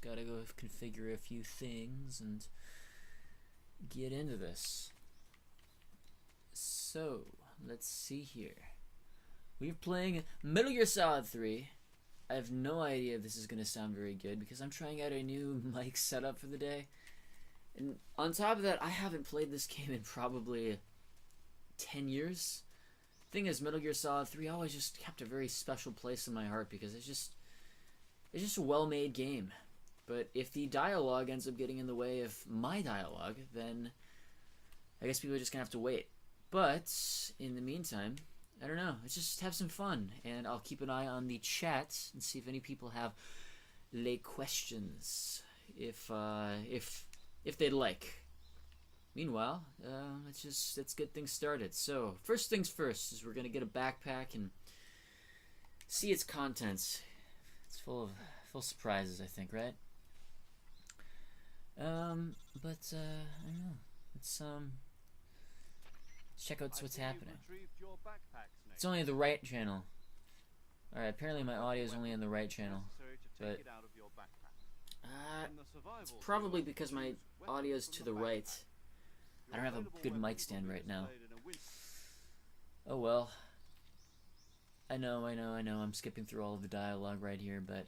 Just gotta go configure a few things and get into this. So, let's see here. We're playing Metal Gear Solid 3. I have no idea if this is going to sound very good because I'm trying out a new mic setup for the day. And on top of that, I haven't played this game in probably 10 years. Thing is, Metal Gear Solid 3 always just kept a very special place in my heart because it's just a well-made game. But if the dialogue ends up getting in the way of my dialogue, then I guess people are just going to have to wait. But in the meantime, I don't know. Let's just have some fun, and I'll keep an eye on the chat and see if any people have les questions, if they'd like. Meanwhile, let's get things started. So first things first is we're gonna get a backpack and see its contents. It's full of surprises, I think, right? But I don't know. Let's check out what's happening. It's only the right channel. Alright, apparently my audio is only on the right channel. But it's probably because my audio is to the right. I don't have a good mic stand right now. Oh well. I know. I'm skipping through all of the dialogue right here, but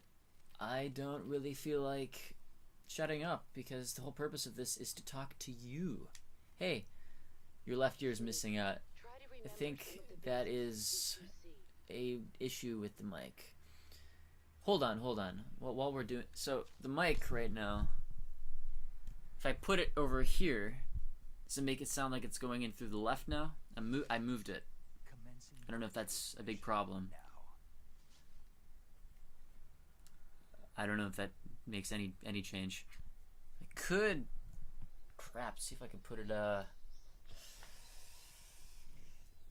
I don't really feel like shutting up because the whole purpose of this is to talk to you. Hey, your left ear is missing out. I think that is a issue with the mic. Hold on. While we're doing so, the mic right now, if I put it over here, does it make it sound like it's going in through the left now? I moved it. I don't know if that's a big problem. I don't know if that makes any change. I could, crap, see if I can put it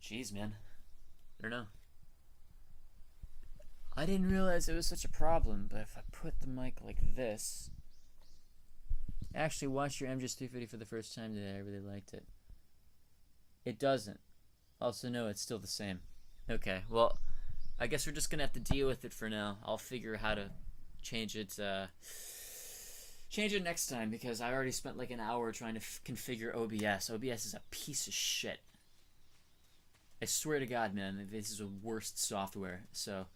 jeez, man. I don't know. I didn't realize it was such a problem, but if I put the mic like this... I actually watched your MGS 350 for the first time today. I really liked it. It doesn't. Also, no, it's still the same. Okay, well, I guess we're just going to have to deal with it for now. I'll figure how to change it next time because I already spent like an hour trying to configure OBS. OBS is a piece of shit. I swear to God, man, this is the worst software. So,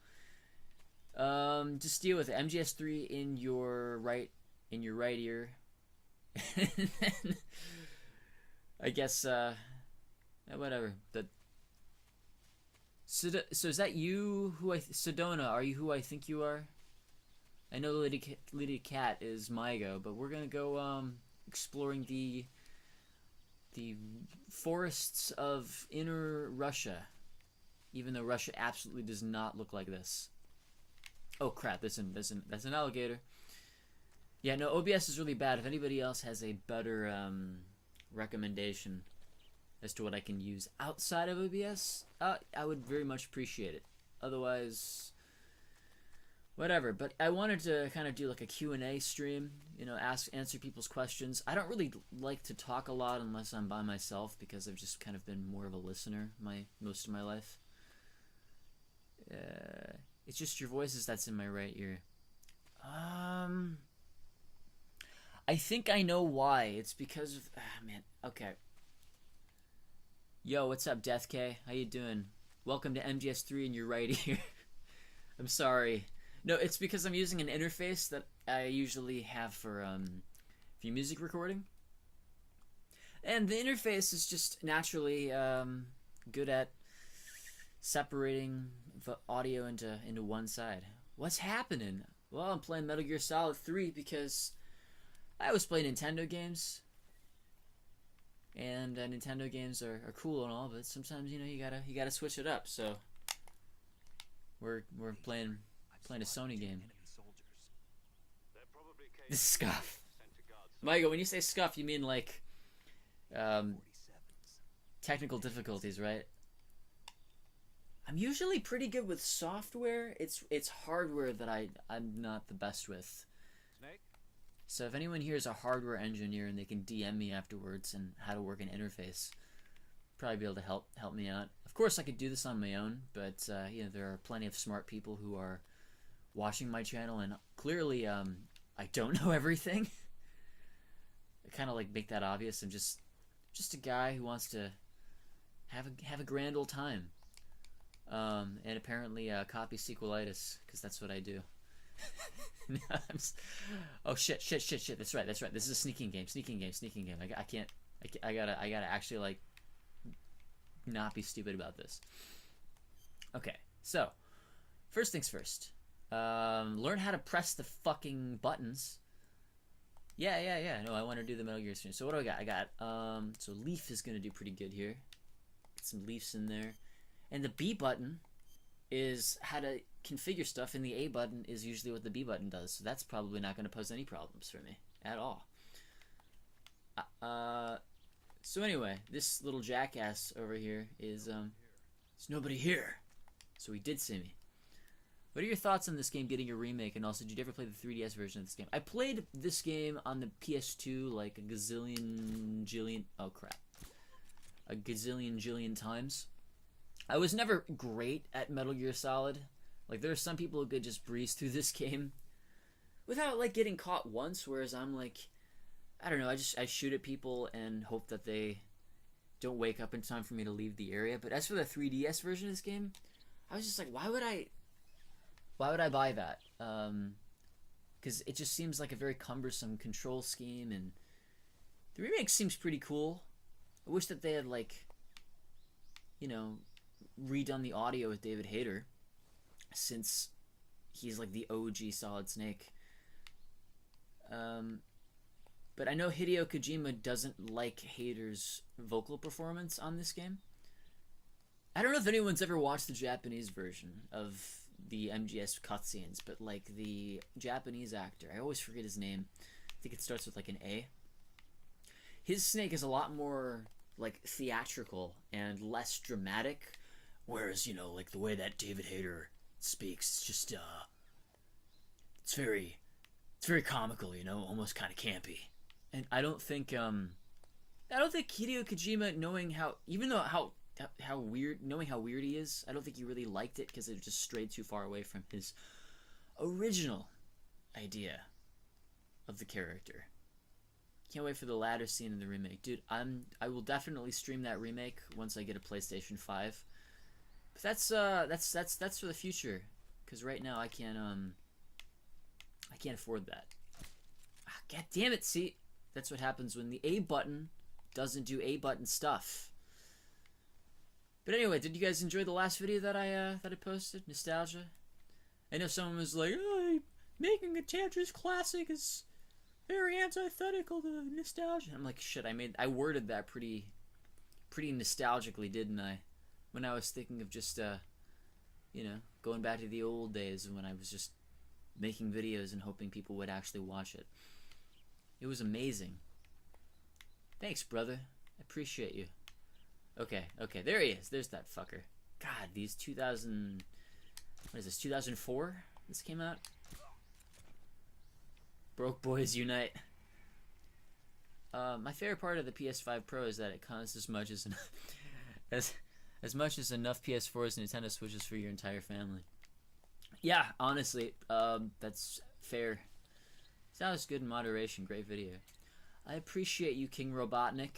just deal with it. MGS 3 in your right ear. And then, I guess, whatever. So is that you? Sedona? Are you who I think you are? I know Lady Cat is Mygo, but we're gonna go exploring the forests of inner Russia, even though Russia absolutely does not look like this. Oh crap! That's an alligator. Yeah, no, OBS is really bad. If anybody else has a better recommendation as to what I can use outside of OBS, I would very much appreciate it. Otherwise, whatever. But I wanted to kind of do like a Q&A stream, you know, answer people's questions. I don't really like to talk a lot unless I'm by myself because I've just kind of been more of a listener most of my life. It's just your voices that's in my right ear. I think I know why. It's because of... man, okay. Yo, what's up, Death K? How you doing? Welcome to MGS 3 in your right ear. I'm sorry. No, it's because I'm using an interface that I usually have for music recording. And the interface is just naturally good at separating the audio into one side. What's happening? Well, I'm playing Metal Gear Solid 3 because I always play Nintendo games. And Nintendo games are cool and all, but sometimes, you know, you gotta switch it up. So we're playing a Sony game. This is scuff. Michael, when you say scuff, you mean like technical difficulties, right? I'm usually pretty good with software. It's hardware that I'm not the best with. So if anyone here is a hardware engineer and they can DM me afterwards and how to work an interface, probably be able to help me out. Of course, I could do this on my own, but you know, there are plenty of smart people who are watching my channel and clearly I don't know everything. I kind of like make that obvious. I'm just a guy who wants to have a grand old time. And apparently copy sequelitis, because that's what I do. No, oh shit! That's right. This is a sneaking game. I gotta actually like not be stupid about this. Okay, so first things first. Learn how to press the fucking buttons. Yeah. No, I want to do the Metal Gear stream. So what do I got? I got so Leaf is gonna do pretty good here. Get some Leafs in there, and the B button is how to configure stuff, and the A button is usually what the B button does. So that's probably not going to pose any problems for me at all. So anyway, this little jackass over here is there's nobody here. So he did see me. What are your thoughts on this game getting a remake? And also, did you ever play the 3DS version of this game? I played this game on the PS2 like a gazillion jillion times. I was never great at Metal Gear Solid. Like, there are some people who could just breeze through this game without, like, getting caught once, whereas I'm, like, I don't know, I shoot at people and hope that they don't wake up in time for me to leave the area. But as for the 3DS version of this game, I was just like, why would I buy that? Because it just seems like a very cumbersome control scheme, and the remake seems pretty cool. I wish that they had, like, you know, redone the audio with David Hayter, since he's like the OG Solid Snake. But I know Hideo Kojima doesn't like Hayter's vocal performance on this game. I don't know if anyone's ever watched the Japanese version of the MGS cutscenes, but like the Japanese actor, I always forget his name. I think it starts with like an A. His Snake is a lot more like theatrical and less dramatic, whereas, you know, like the way that David Hayter speaks, it's just it's very comical, you know, almost kind of campy. And I don't think Hideo Kojima, knowing how weird he is, I don't think he really liked it, because it just strayed too far away from his original idea of the character. Can't wait for the latter scene in the remake, dude. I will definitely stream that remake once I get a PlayStation 5. But that's for the future, because right now I can't afford that. God damn it! See, that's what happens when the A button doesn't do A button stuff. But anyway, did you guys enjoy the last video that I posted? Nostalgia. I know someone was like, "Oh, making a Tantris classic is very antithetical to nostalgia." I'm like, shit. I worded that pretty nostalgically, didn't I? When I was thinking of just, you know, going back to the old days when I was just making videos and hoping people would actually watch it. It was amazing. Thanks, brother. I appreciate you. Okay, there he is. There's that fucker. God, these 2004? This came out? Broke boys unite. My favorite part of the PS5 Pro is that it costs as much as enough PS4s and Nintendo Switches for your entire family. Yeah, honestly, that's fair. Sounds good in moderation. Great video. I appreciate you, King Robotnik.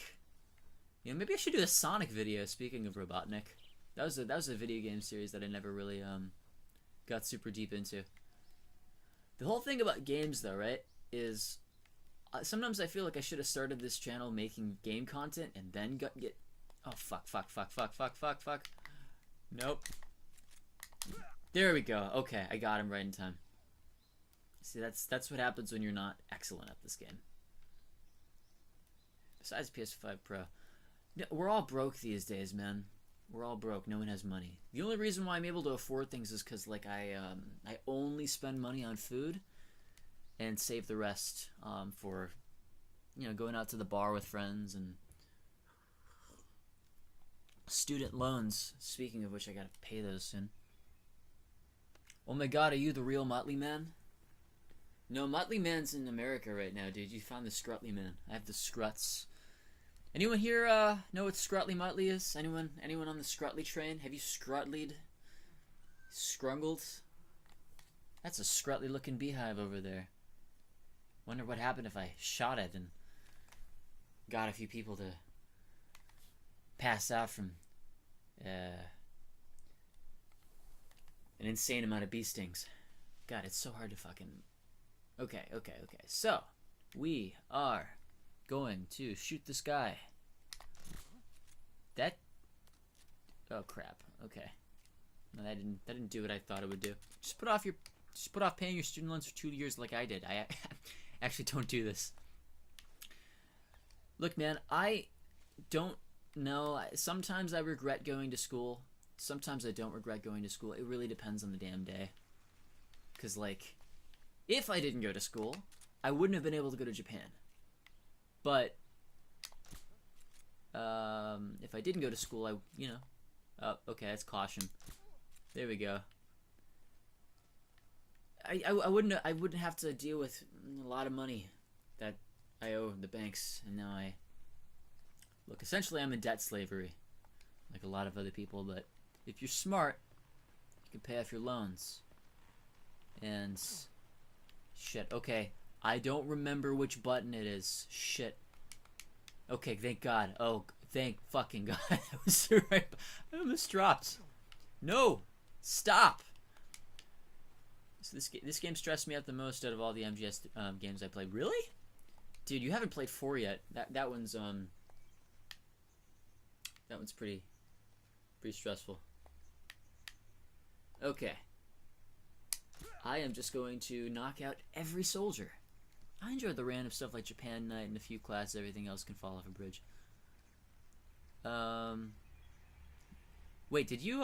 You know, maybe I should do a Sonic video. Speaking of Robotnik, that was a video game series that I never really got super deep into. The whole thing about games, though, right, is sometimes I feel like I should have started this channel making game content and then get. Oh fuck. Nope. There we go. Okay, I got him right in time. See, that's what happens when you're not excellent at this game. Besides PS5 Pro. We're all broke these days, man. We're all broke. No one has money. The only reason why I'm able to afford things is because, like, I only spend money on food and save the rest for, you know, going out to the bar with friends and student loans. Speaking of which, I gotta pay those soon. Oh my god, are you the real Motley Man? No, Motley Man's in America right now, dude. You found the Scrutly Man. I have the Scruts. Anyone here know what Scrutly Motley is? Anyone on the Scrutly train? Have you Scrutlied? Scrungled? That's a Scrutly looking beehive over there. wonder what happened if I shot it and got a few people to pass out from an insane amount of bee stings. God, it's so hard to fucking... Okay. So, we are going to shoot this guy. That... Oh, crap. Okay. No, that didn't do what I thought it would do. Just put off paying your student loans for 2 years like I did. I actually don't do this. Look, man, I don't know. Sometimes I regret going to school. Sometimes I don't regret going to school. It really depends on the damn day. Because, like, if I didn't go to school, I wouldn't have been able to go to Japan. But, if I didn't go to school, okay, that's caution. There we go. I wouldn't have to deal with a lot of money that I owe the banks, and now look, essentially I'm in debt slavery, like a lot of other people, but if you're smart, you can pay off your loans. And shit, okay, I don't remember which button it is. Shit. Okay, thank God. Oh, thank fucking God. I was right. I almost dropped. No! Stop! So this game stressed me out the most out of all the MGS games I played. Really? Dude, you haven't played 4 yet. That one's pretty stressful. Okay. I am just going to knock out every soldier. I enjoy the random stuff like Japan Night and a few classes. Everything else can fall off a bridge. Wait, did you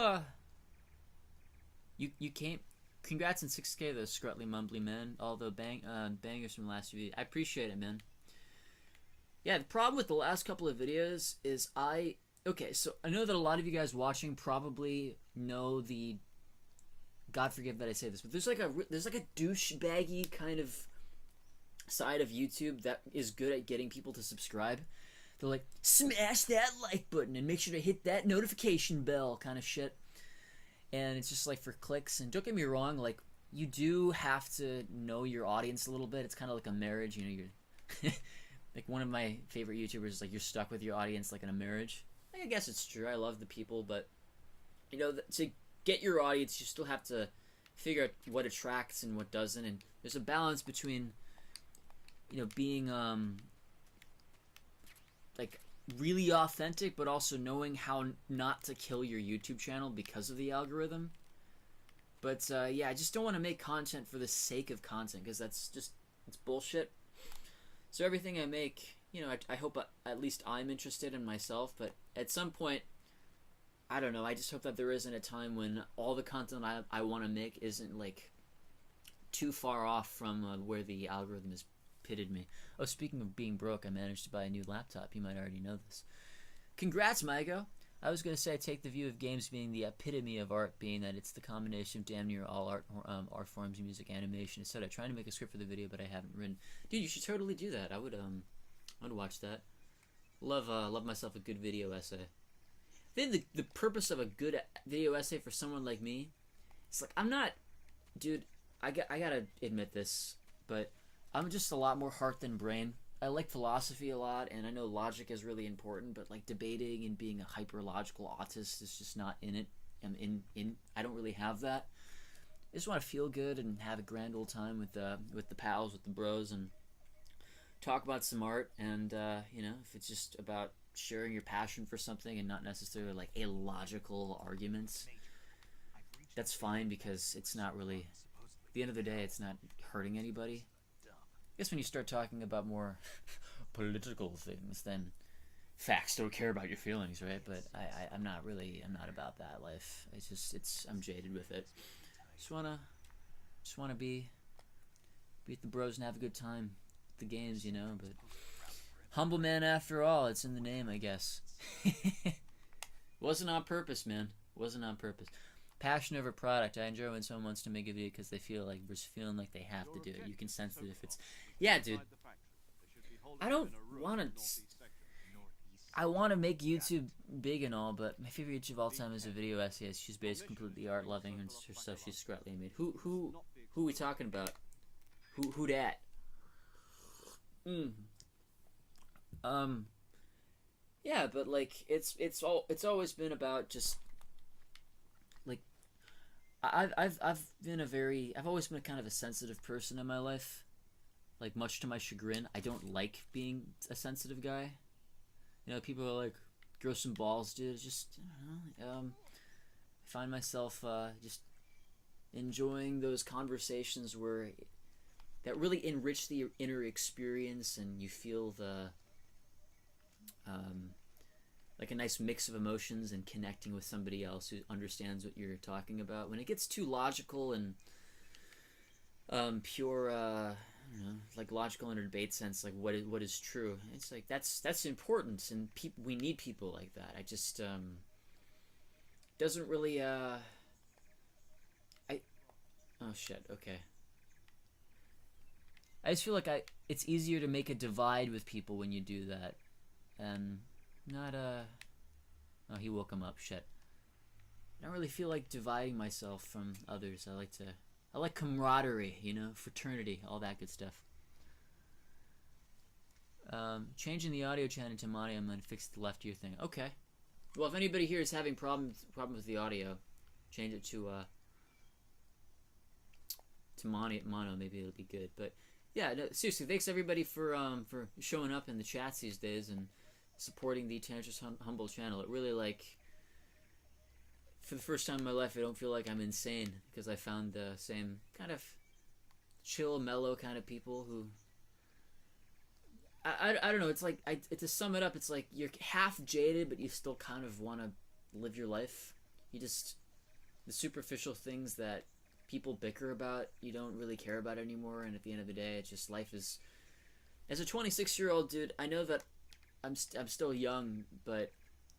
you came? Congrats on 6K, those scrutly mumbly men. All the bangers from last video. I appreciate it, man. Yeah, the problem with the last couple of videos is okay, so I know that a lot of you guys watching probably know the... God forgive that I say this, but there's like a douchebaggy kind of side of YouTube that is good at getting people to subscribe. They're like, smash that like button and make sure to hit that notification bell kind of shit. And it's just like for clicks. And don't get me wrong, like, you do have to know your audience a little bit. It's kind of like a marriage, you know. You're like, one of my favorite YouTubers is like, you're stuck with your audience like in a marriage. I guess it's true. I love the people, but you know, to get your audience, you still have to figure out what attracts and what doesn't. And there's a balance between, you know, being like really authentic, but also knowing how not to kill your YouTube channel because of the algorithm. But yeah, I just don't want to make content for the sake of content, because it's bullshit. So everything I make, you know, I hope at least I'm interested in myself, but at some point, I don't know, I just hope that there isn't a time when all the content I want to make isn't like too far off from where the algorithm has pitted me. Oh, speaking of being broke, I managed to buy a new laptop. You might already know this. Congrats, Mygo. I was going to say I take the view of games being the epitome of art, being that it's the combination of damn near all art forms, music, animation, etc. Trying to make a script for the video, but I haven't written. Dude, you should totally do that. I'd watch that. Love myself a good video essay. I think the purpose of a good video essay for someone like me, it's like, I'm not, dude, I gotta admit this, but I'm just a lot more heart than brain. I like philosophy a lot, and I know logic is really important, but like debating and being a hyper-logical autist is just not in it. I don't really have that. I just want to feel good and have a grand old time with the pals, with the bros, and talk about some art. And you know, if it's just about sharing your passion for something and not necessarily like illogical arguments, that's fine, because it's not really, at the end of the day, it's not hurting anybody. I guess when you start talking about more political things, then facts don't care about your feelings, right? But I'm not about that life. I'm jaded with it. Just wanna be with the bros and have a good time with the games, you know. But humble man after all, it's in the name, I guess. Wasn't on purpose, man. Wasn't on purpose. Passion over product. I enjoy when someone wants to make a video because they feel like they have to do it. You can sense it if it's... Yeah, dude. I don't want to... I want to make YouTube big and all, but my favorite YouTube of all time is a video essay. She's basically completely art-loving and stuff she's scruttly made. Who are we talking about? Who dat? Mm. Um. Yeah, but like it's always been about just like I've always been kind of a sensitive person in my life. Like much to my chagrin, I don't like being a sensitive guy. You know, people are like, "Grow some balls, dude." It's just I don't know. I find myself just enjoying those conversations where that really enrich the inner experience, and you feel the um, like a nice mix of emotions and connecting with somebody else who understands what you're talking about. When it gets too logical and pure, you know, like logical in a debate sense, like what is true? It's like that's important, and we need people like that. I just doesn't really I oh shit, okay. I just feel like it's easier to make a divide with people when you do that, and not oh, he woke him up. Shit. I don't really feel like dividing myself from others. I like camaraderie, you know, fraternity, all that good stuff. Changing the audio channel to mono, I'm gonna fix the left ear thing. Okay. Well, if anybody here is having problem with the audio, change it to mono. Maybe it'll be good. But yeah, no, seriously, thanks everybody for showing up in the chats these days and supporting the Tantris Humble channel. It really, like, for the first time in my life, I don't feel like I'm insane, because I found the same kind of chill, mellow kind of people who I don't know. It's like to sum it up, it's like you're half jaded, but you still kind of want to live your life. You just the superficial things that people bicker about, you don't really care about anymore. And at the end of the day, it's just life is. As a 26-year-old dude, I know that I'm still young, but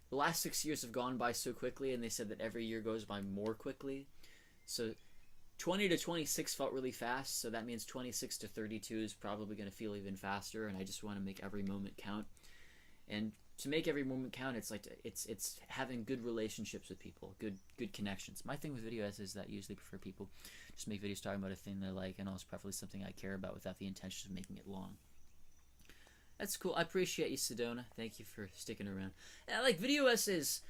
the last 6 years have gone by so quickly, and they said that every year goes by more quickly. So 20 to 26 felt really fast, so that means 26 to 32 is probably going to feel even faster, and I just want to make every moment count. And to make every moment count, it's like it's having good relationships with people, good connections. My thing with video essays is that I usually prefer people just make videos talking about a thing they like, and also preferably something I care about without the intention of making it long. That's cool. I appreciate you, Sedona. Thank you for sticking around. And I like video essays.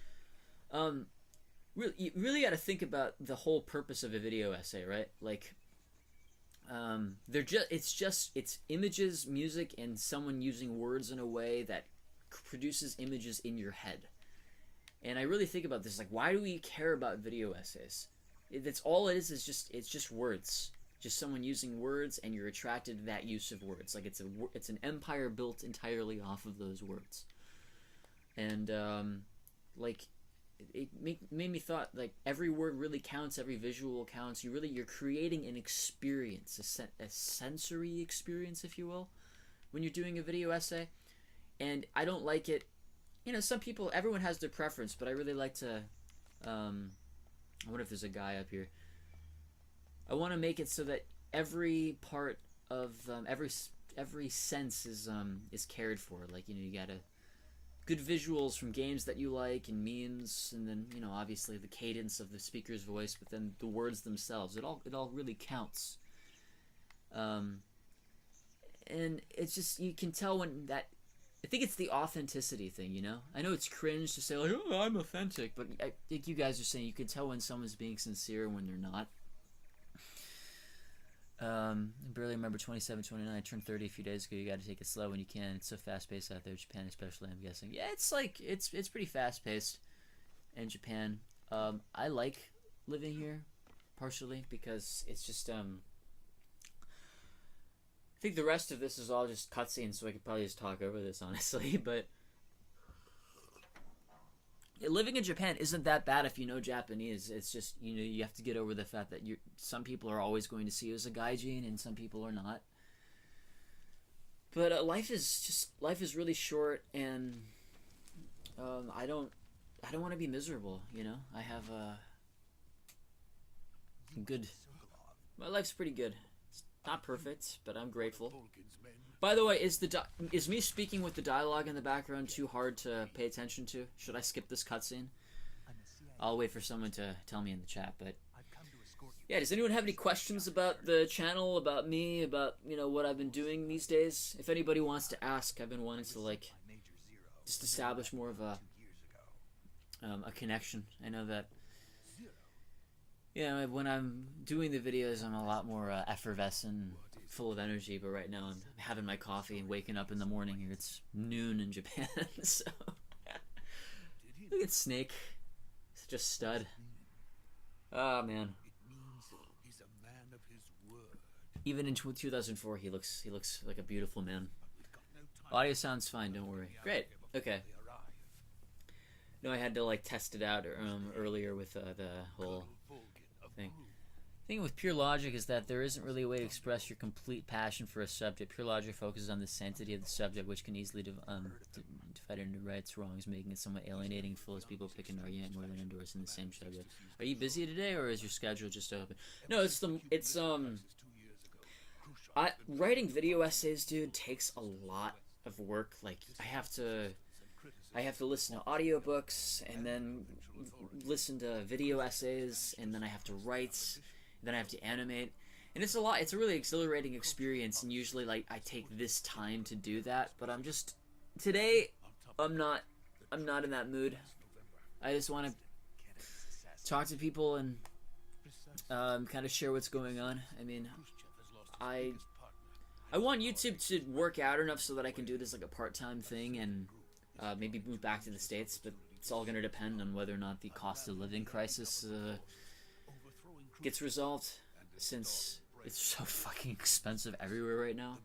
You really got to think about the whole purpose of a video essay, right? Like, it's images, music, and someone using words in a way that produces images in your head. And I really think about this, like, why do we care about video essays? That's all it is it's just words. Just someone using words, and you're attracted to that use of words. Like, it's an empire built entirely off of those words. And like, it made me thought, like, every word really counts, every visual counts. You're creating an experience, a sensory experience, if you will, when you're doing a video essay. And I don't like it. You know, everyone has their preference, but I really like to. I wonder if there's a guy up here. I want to make it so that every part of every sense is cared for. Like, you know, you gotta good visuals from games that you like and memes, and then, you know, obviously the cadence of the speaker's voice, but then the words themselves. It all really counts. And it's just, you can tell when that. I think it's the authenticity thing, you know? I know it's cringe to say, like, oh, I'm authentic, but I think you guys are saying you can tell when someone's being sincere and when they're not. I barely remember 27, 29. I turned 30 a few days ago. You got to take it slow when you can. It's so fast-paced out there, Japan especially, I'm guessing. Yeah, it's like, it's pretty fast-paced in Japan. I like living here, partially, because it's just, I think the rest of this is all just cutscenes, so I could probably just talk over this, honestly, but living in Japan isn't that bad if you know Japanese. It's just, you know, you have to get over the fact that some people are always going to see you as a gaijin, and some people are not. But life is really short, and I don't want to be miserable. You know, I have good. My life's pretty good. It's not perfect, but I'm grateful. By the way, is me speaking with the dialogue in the background too hard to pay attention to? Should I skip this cutscene? I'll wait for someone to tell me in the chat, but Yeah, does anyone have any questions about the channel, about me, about, you know, what I've been doing these days? If anybody wants to ask, I've been wanting to, like, just establish more of a connection. I know that, you know, when I'm doing the videos, I'm a lot more effervescent, full of energy, but right now I'm having my coffee and waking up in the morning here. It's noon in Japan, so... Look at Snake. Such a stud. Oh, man. Even in 2004, he looks like a beautiful man. Audio sounds fine, don't worry. Great. Okay. No, I had to like test it out earlier with the whole thing. The thing with pure logic is that there isn't really a way to express your complete passion for a subject. Pure logic focuses on the sanctity of the subject, which can easily divide into rights, wrongs, making it somewhat alienating and full as people pick an argument more than endorsing the same subject. Are you busy today, or is your schedule just open? No, writing video essays, dude, takes a lot of work. Like, I have to listen to audiobooks, and then listen to video essays, and then I have to write, and then I have to animate. And it's a lot. It's a really exhilarating experience, and usually, like, I take this time to do that, but today, I'm not in that mood. I just want to talk to people and kind of share what's going on. I mean, I want YouTube to work out enough so that I can do this like a part-time thing and maybe move back to the States, but it's all going to depend on whether or not the cost of living crisis gets resolved, since it's so fucking expensive everywhere right now.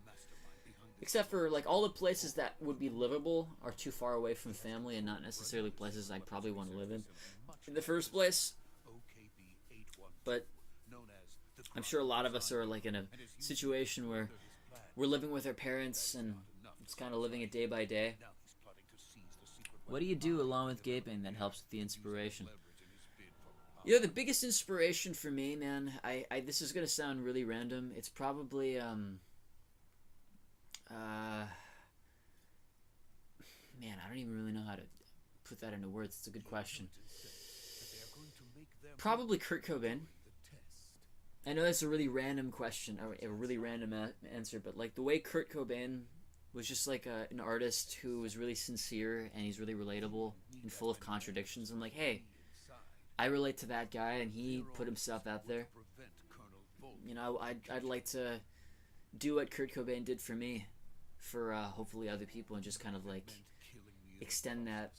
Except for, like, all the places that would be livable are too far away from family and not necessarily places I'd probably want to live in the first place. But I'm sure a lot of us are, like, in a situation where we're living with our parents and it's kind of living it day by day. What do you do along with gaping that helps with the inspiration? You know, the biggest inspiration for me, man, this is going to sound really random. It's probably, man, I don't even really know how to put that into words. It's a good question. Probably Kurt Cobain. I know that's a really random question, or a really random answer, but like the way Kurt Cobain was just like an artist who was really sincere, and he's really relatable and full of contradictions. I'm like, hey, I relate to that guy, and he put himself out there. You know, I'd like to do what Kurt Cobain did for me, for hopefully other people, and just kind of like extend that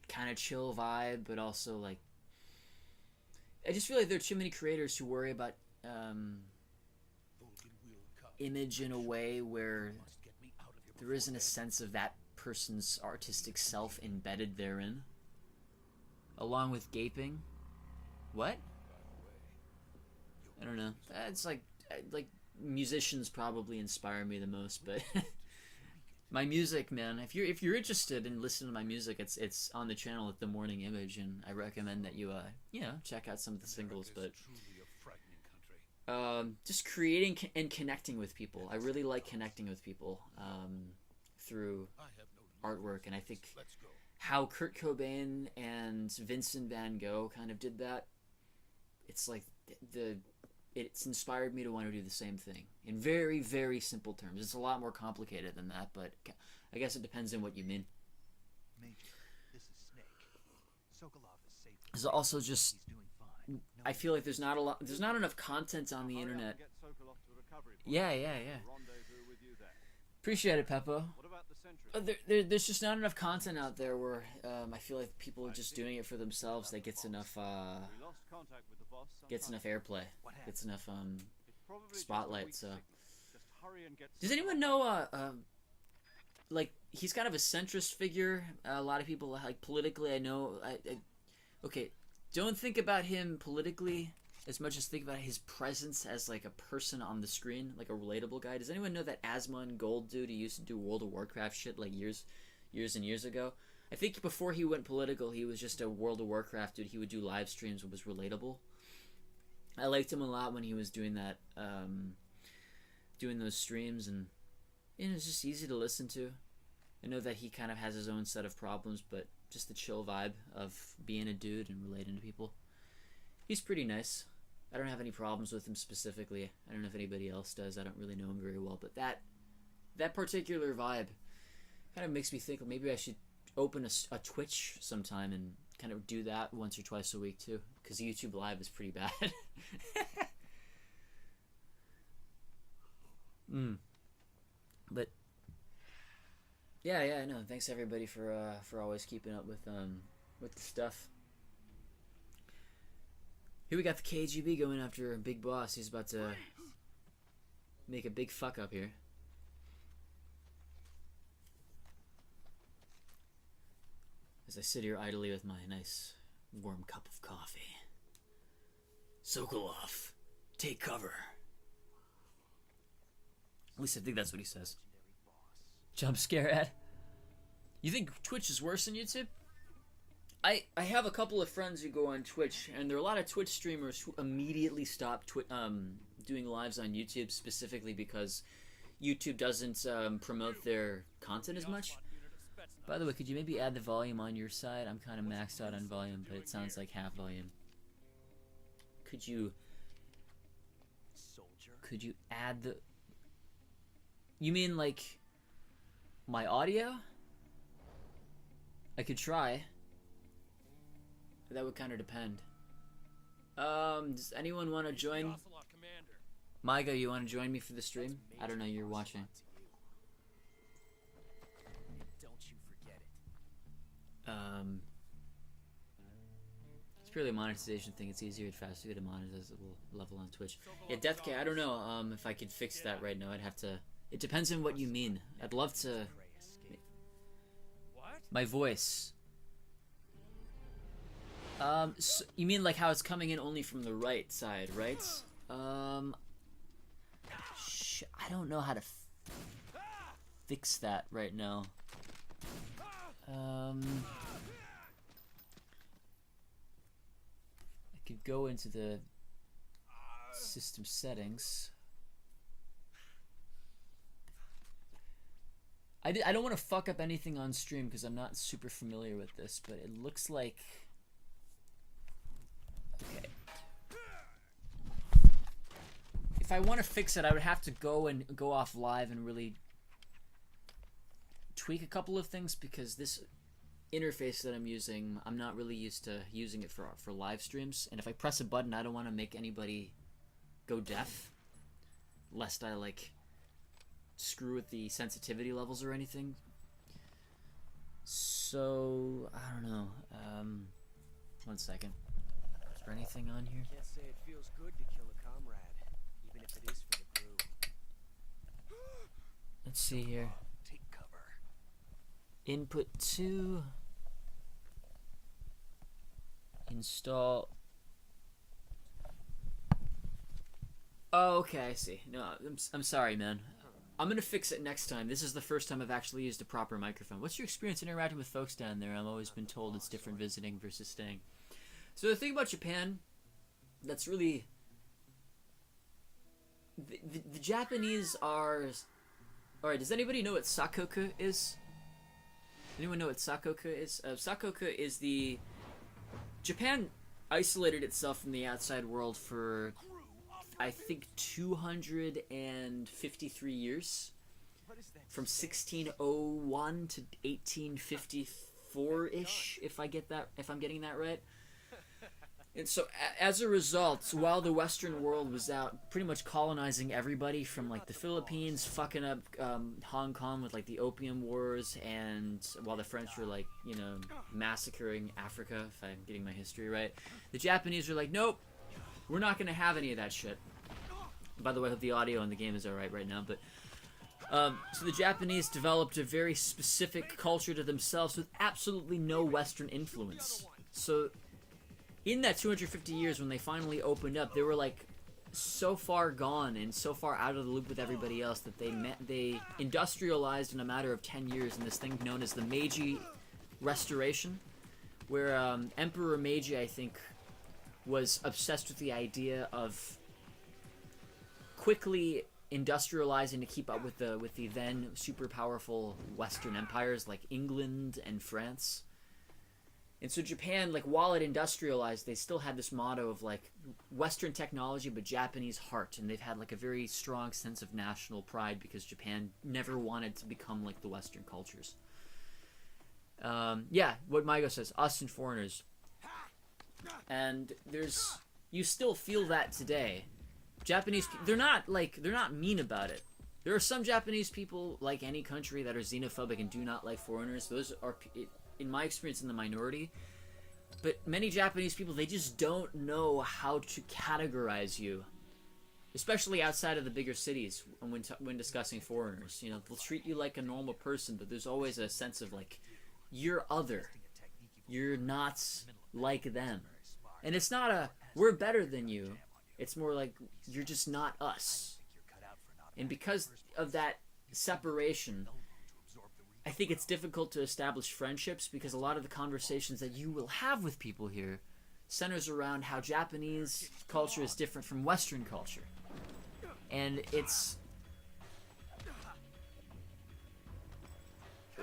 kind of chill vibe, but also like, I just feel like there are too many creators who worry about image in a way where there isn't a sense of that person's artistic self embedded therein, along with gaping. What? I don't know. It's like musicians probably inspire me the most, but my music, man. If you're interested in listening to my music, it's on the channel at The Morning Image, and I recommend that you check out some of the singles. But just creating and connecting with people. I really like connecting with people through artwork, and I think how Kurt Cobain and Vincent Van Gogh kind of did that. It's like it's inspired me to want to do the same thing in very, very simple terms. It's a lot more complicated than that, but I guess it depends on what you mean. It's also just, I feel like there's not enough content on the internet. Yeah. Appreciate it, Peppo. There's just not enough content out there where I feel like people are just doing it for themselves. That gets enough airplay, gets enough spotlight. So, does anyone know? Like, he's kind of a centrist figure. A lot of people, like, politically. I know. Okay, don't think about him politically as much as think about his presence as like a person on the screen, like a relatable guy. Does anyone know that Asmon Gold dude who used to do World of Warcraft shit like years and years ago? I think before he went political, he was just a World of Warcraft dude. He would do live streams and was relatable. I liked him a lot when he was doing that, doing those streams, and it's just easy to listen to. I know that he kind of has his own set of problems, but just the chill vibe of being a dude and relating to people. He's pretty nice. I don't have any problems with him specifically. I don't know if anybody else does. I don't really know him very well, but that particular vibe kind of makes me think maybe I should open a Twitch sometime and kind of do that once or twice a week too, because YouTube Live is pretty bad. But yeah, no. Thanks everybody for always keeping up with the stuff. Here we got the KGB going after Big Boss. He's about to make a big fuck up here. As I sit here idly with my nice warm cup of coffee. Sokolov, take cover. At least I think that's what he says. Jump scare ad. You think Twitch is worse than YouTube? I have a couple of friends who go on Twitch, and there are a lot of Twitch streamers who immediately stop doing lives on YouTube, specifically because YouTube doesn't promote their content as much. By the way, could you maybe add the volume on your side? I'm kind of maxed out on volume, but it sounds like half volume. Could you add the... You mean like my audio? I could try. That would kind of depend. Does anyone want to join? Maiga, you want to join me for the stream? I don't know, you're watching. It's purely a monetization thing. It's easier and faster to monetize at a level on Twitch. Yeah, DeathK, I don't know if I could fix that right now. I'd have to... It depends on what you mean. I'd love to... My voice. So you mean like how it's coming in only from the right side, right? I don't know how to fix that right now. I could go into the system settings. I don't want to fuck up anything on stream because I'm not super familiar with this, but it looks like... Okay. If I want to fix it, I would have to go off live and really tweak a couple of things, because this interface that I'm using, I'm not really used to using it for live streams. And if I press a button, I don't want to make anybody go deaf, lest I like screw with the sensitivity levels or anything. So I don't know. 1 second. Is there anything on here? Can't say it feels good to kill a comrade, even if it is for the crew. Let's see here. Take cover. Input 2. Install. Oh, okay, I see. No, I'm sorry, man. I'm gonna fix it next time. This is the first time I've actually used a proper microphone. What's your experience interacting with folks down there? I've always been told it's different visiting versus staying. So the thing about Japan, that's really... The Japanese are... Alright, does anybody know what sakoku is? Anyone know what sakoku is? Sakoku is the... Japan isolated itself from the outside world for, I think, 253 years. From 1601 to 1854-ish, if I'm getting that right. And so, as a result, while the Western world was out pretty much colonizing everybody from, like, the Philippines, fucking up Hong Kong with, like, the Opium Wars, and while the French were, like, you know, massacring Africa, if I'm getting my history right, the Japanese were like, nope, we're not going to have any of that shit. By the way, I hope the audio in the game is alright right now, but... so the Japanese developed a very specific culture to themselves with absolutely no Western influence. So... in that 250 years, when they finally opened up, they were like so far gone and so far out of the loop with everybody else that they industrialized in a matter of 10 years in this thing known as the Meiji Restoration, where Emperor Meiji, I think, was obsessed with the idea of quickly industrializing to keep up with the then super powerful Western empires like England and France. And so Japan, like, while it industrialized, they still had this motto of, like, Western technology but Japanese heart. And they've had, like, a very strong sense of national pride because Japan never wanted to become like the Western cultures. Yeah, what Maigo says, us and foreigners. And you still feel that today. Japanese, they're not mean about it. There are some Japanese people, like any country, that are xenophobic and do not like foreigners. Those are, in my experience, in the minority. But many Japanese people, they just don't know how to categorize you, especially outside of the bigger cities when discussing foreigners. You know, they'll treat you like a normal person, but there's always a sense of, like, you're other. You're not like them. And it's not a, we're better than you. It's more like, you're just not us. And because of that separation, I think it's difficult to establish friendships because a lot of the conversations that you will have with people here centers around how Japanese culture is different from Western culture. And it's...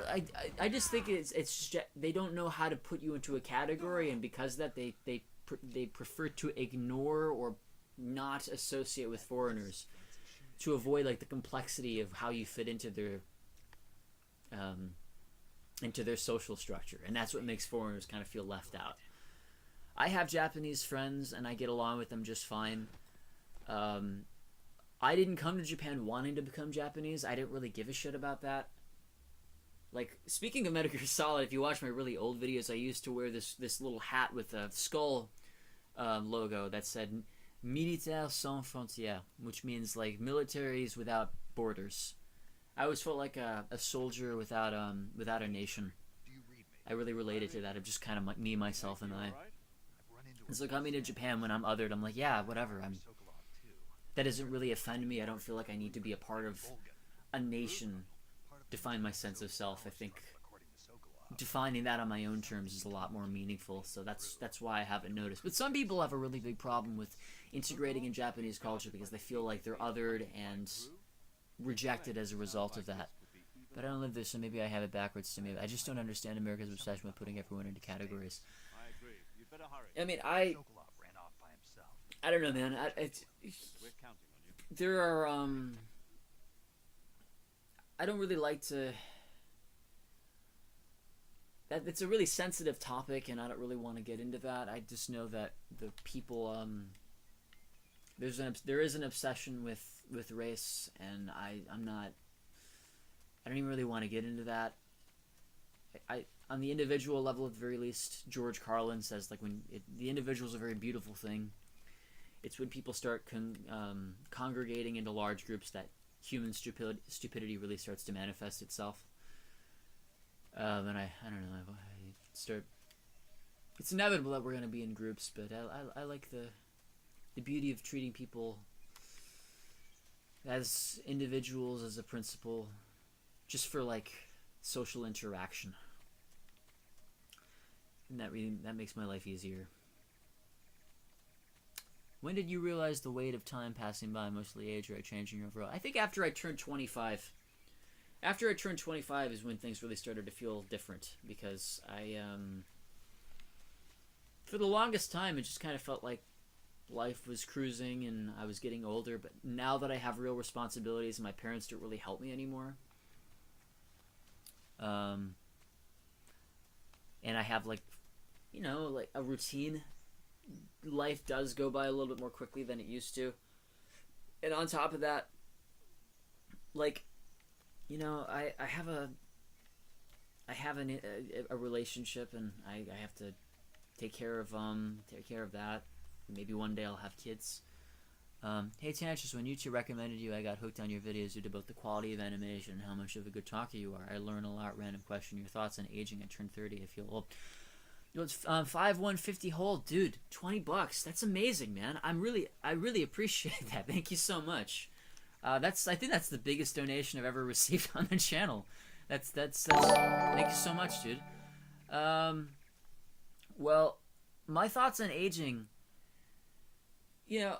I just think it's just, they don't know how to put you into a category, and because of that they prefer to ignore or not associate with foreigners to avoid, like, the complexity of how you fit into their social structure. And that's what makes foreigners kind of feel left out. I have Japanese friends and I get along with them just fine. I didn't come to Japan wanting to become Japanese. I didn't really give a shit about that. Like, speaking of Metal Gear Solid, if you watch my really old videos, I used to wear this little hat with a skull logo that said Militaire Sans Frontières, which means, like, militaries without borders. I always felt like a soldier without a nation. I really related to that. I'm just kind of like me, myself, and I. It's like coming to Japan when I'm othered. I'm like, yeah, whatever. That doesn't really offend me. I don't feel like I need to be a part of a nation to find my sense of self. I think defining that on my own terms is a lot more meaningful. So that's why I haven't noticed. But some people have a really big problem with integrating in Japanese culture because they feel like they're othered and rejected as a result of that. But I don't live there, so maybe I have it backwards to me. I just don't understand America's obsession with putting everyone into categories. I mean, I don't know, man. There are I don't really like to. It's a really sensitive topic, and I don't really want to get into that. I just know that the people there is an obsession with race, and I don't even really want to get into that. On the individual level, at the very least, George Carlin says, like, the individual is a very beautiful thing. It's when people start congregating into large groups that human stupidity really starts to manifest itself. And I don't know. I start. It's inevitable that we're going to be in groups, but I like the beauty of treating people as individuals, as a principle, just for, like, social interaction. And that makes my life easier. When did you realize the weight of time passing by, mostly age, or changing overall? I think after I turned 25. After I turned 25 is when things really started to feel different, because for the longest time, it just kind of felt like life was cruising and I was getting older. But now that I have real responsibilities and my parents don't really help me anymore, and I have, like, you know, like a routine, life does go by a little bit more quickly than it used to. And on top of that, like, you know, I have a relationship, and I have to take care of that. Maybe one day I'll have kids. Hey Tantris, when YouTube recommended you, I got hooked on your videos due to both the quality of animation and how much of a good talker you are. I learn a lot. Random question: your thoughts on aging? I turned 30. I feel old. It's 5150 hold, dude. $20. That's amazing, man. I really appreciate that. Thank you so much. I think that's the biggest donation I've ever received on the channel. That's thank you so much, dude. Well, my thoughts on aging. You know,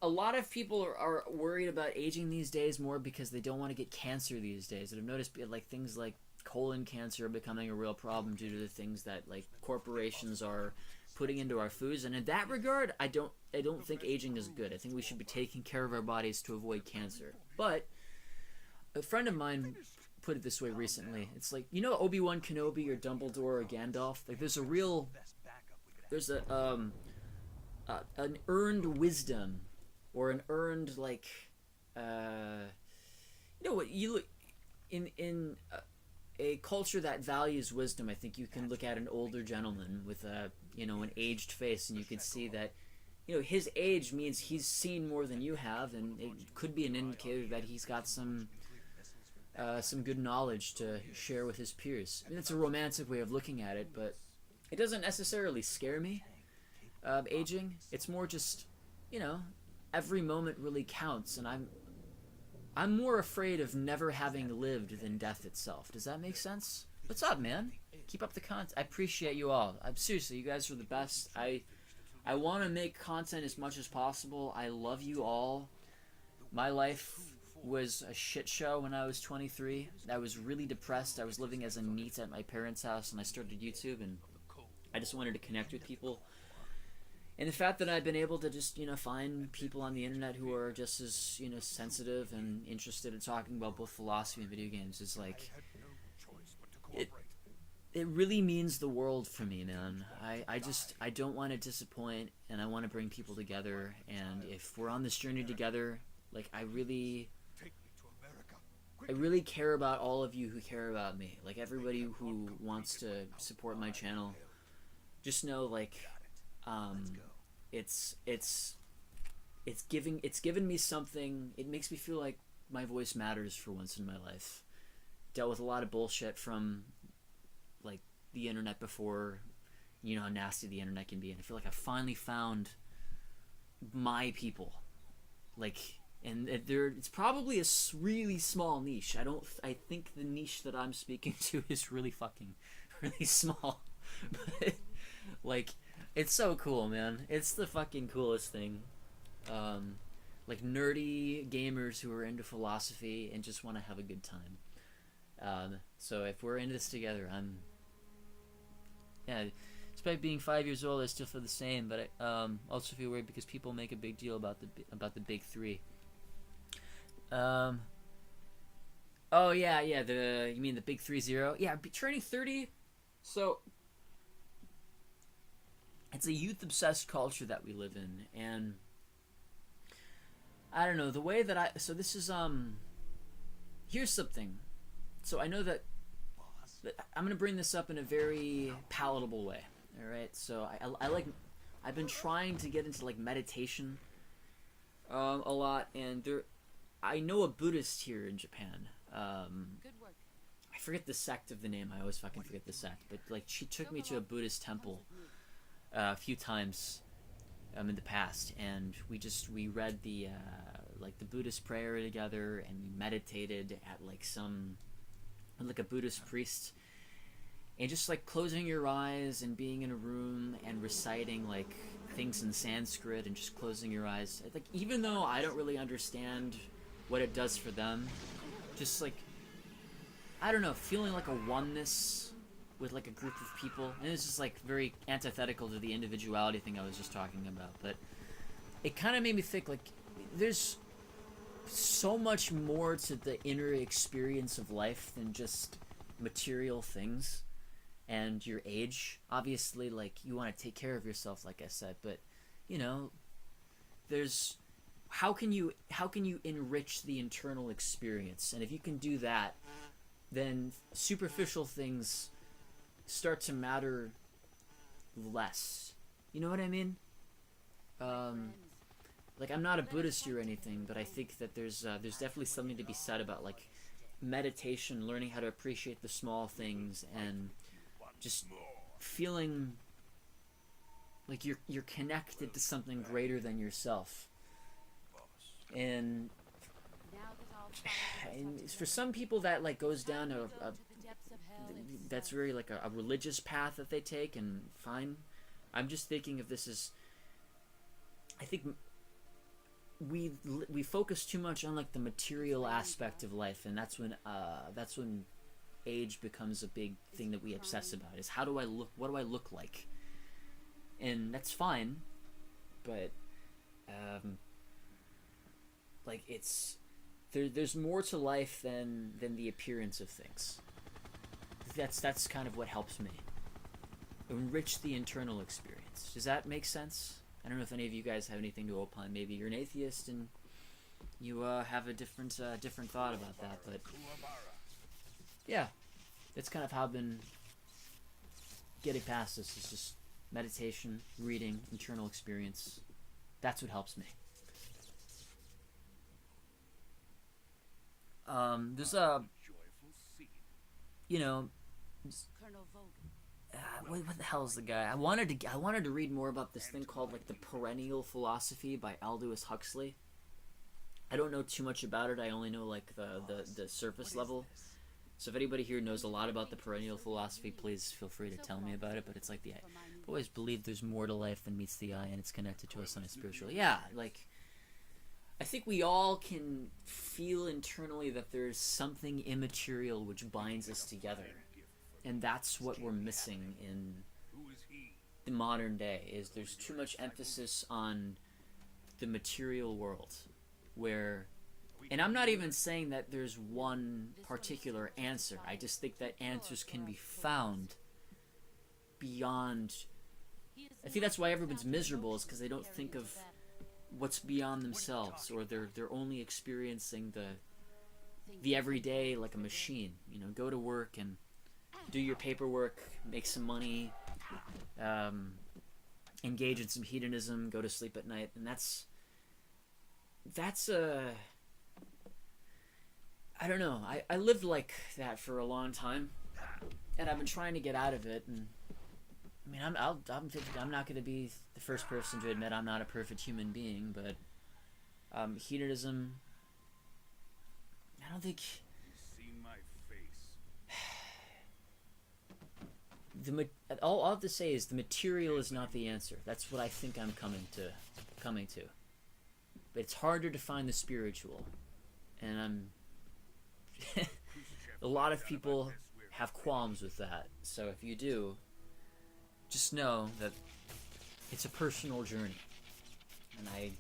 a lot of people are worried about aging these days more because they don't want to get cancer these days. And I've noticed, like, things like colon cancer becoming a real problem due to the things that like corporations are putting into our foods. And in that regard, I don't think aging is good. I think we should be taking care of our bodies to avoid cancer. But a friend of mine put it this way recently. It's like, you know, Obi-Wan Kenobi or Dumbledore or Gandalf. Like there's an earned wisdom, or an earned like, you know what you look in a culture that values wisdom. I think you can look at an older gentleman with a, you know, an aged face, and you can see that, you know, his age means he's seen more than you have, and it could be an indicator that he's got some good knowledge to share with his peers. I mean, it's a romantic way of looking at it, but it doesn't necessarily scare me. Aging, it's more just, you know, every moment really counts, and I'm more afraid of never having lived than death itself. Does that make sense? What's up, man? Keep up the content. I appreciate you all. I'm seriously, you guys are the best. I want to make content as much as possible. I love you all. My life was a shit show when I was 23. I was really depressed. I was living as a NEET at my parents' house, and I started YouTube, and I just wanted to connect with people. And the fact that I've been able to just, you know, find people on the internet who are just as, you know, sensitive and interested in talking about both philosophy and video games is like, it really means the world for me, man. I don't want to disappoint, and I want to bring people together. And if we're on this journey together, like, I really care about all of you who care about me. Like, everybody who wants to support my channel, just know, like, it's given me something. It makes me feel like my voice matters for once in my life. Dealt with a lot of bullshit from like the internet before, you know how nasty the internet can be, and I feel like I finally found my people. Like, and it's probably a really small niche. I think the niche that I'm speaking to is really small. But like, it's so cool, man. It's the fucking coolest thing. Like nerdy gamers who are into philosophy and just want to have a good time. So if we're in this together, despite being 5 years old, I still feel the same. But I also feel weird because people make a big deal about the big three. Oh yeah, you mean the big 30? Yeah, turning 30. So it's a youth-obsessed culture that we live in, and I don't know, the way that so this is, here's something. So I know that I'm going to bring this up in a very palatable way, alright? So I've been trying to get into, like, meditation, a lot, and I know a Buddhist here in Japan. Good work. I forget the sect of the name, I always fucking forget the sect, but, like, she took me to a Buddhist temple a few times in the past, and we read the like the Buddhist prayer together, and we meditated at like a Buddhist priest, and just like closing your eyes and being in a room and reciting like things in Sanskrit and just closing your eyes. Like, even though I don't really understand what it does for them, just like, I don't know, feeling like a oneness with like a group of people. And it's just like very antithetical to the individuality thing I was just talking about, but it kind of made me think, like, there's so much more to the inner experience of life than just material things and your age. Obviously, like, you want to take care of yourself, like I said, but, you know, there's how can you enrich the internal experience? And if you can do that, then superficial things start to matter less. You know what I mean? Like, I'm not a Buddhist or anything, but I think that there's definitely something to be said about, like, meditation, learning how to appreciate the small things, and just feeling like you're connected to something greater than yourself. And for some people that, like, goes down that's very like a religious path that they take, and fine. I'm just thinking of this as, I think we focus too much on like the material aspect of life, and that's when age becomes a big thing that we obsess about, is how do I look, what do I look like? And that's fine, but like it's there's more to life than the appearance of things. That's kind of what helps me enrich the internal experience. Does that make sense? I don't know if any of you guys have anything to opine. Maybe you're an atheist and you have a different thought about that, but yeah, that's kind of how I've been getting past this. Is just meditation, reading, internal experience. That's what helps me. There's a, you know, what the hell is the guy? I wanted to read more about this thing called like the Perennial Philosophy by Aldous Huxley. I don't know too much about it. I only know like the surface level. So if anybody here knows a lot about the Perennial Philosophy, please feel free to tell me about it. But it's like I've always believed there's more to life than meets the eye, and it's connected to us on a spiritual. Yeah, like I think we all can feel internally that there's something immaterial which binds us together. And that's what we're missing in the modern day, is there's too much emphasis on the material world, where, and I'm not even saying that there's one particular answer. I just think that answers can be found beyond. I think that's why everyone's miserable, is because they don't think of what's beyond themselves, or they're only experiencing the everyday like a machine. You know, go to work and do your paperwork, make some money, engage in some hedonism, go to sleep at night, and that's I don't know. I lived like that for a long time, and I've been trying to get out of it. And I mean, I'm not going to be the first person to admit I'm not a perfect human being, but hedonism, I don't think. All I have to say is the material is not the answer. That's what I think I'm coming to. But it's harder to find the spiritual, and a lot of people have qualms with that. So if you do, just know that it's a personal journey, and I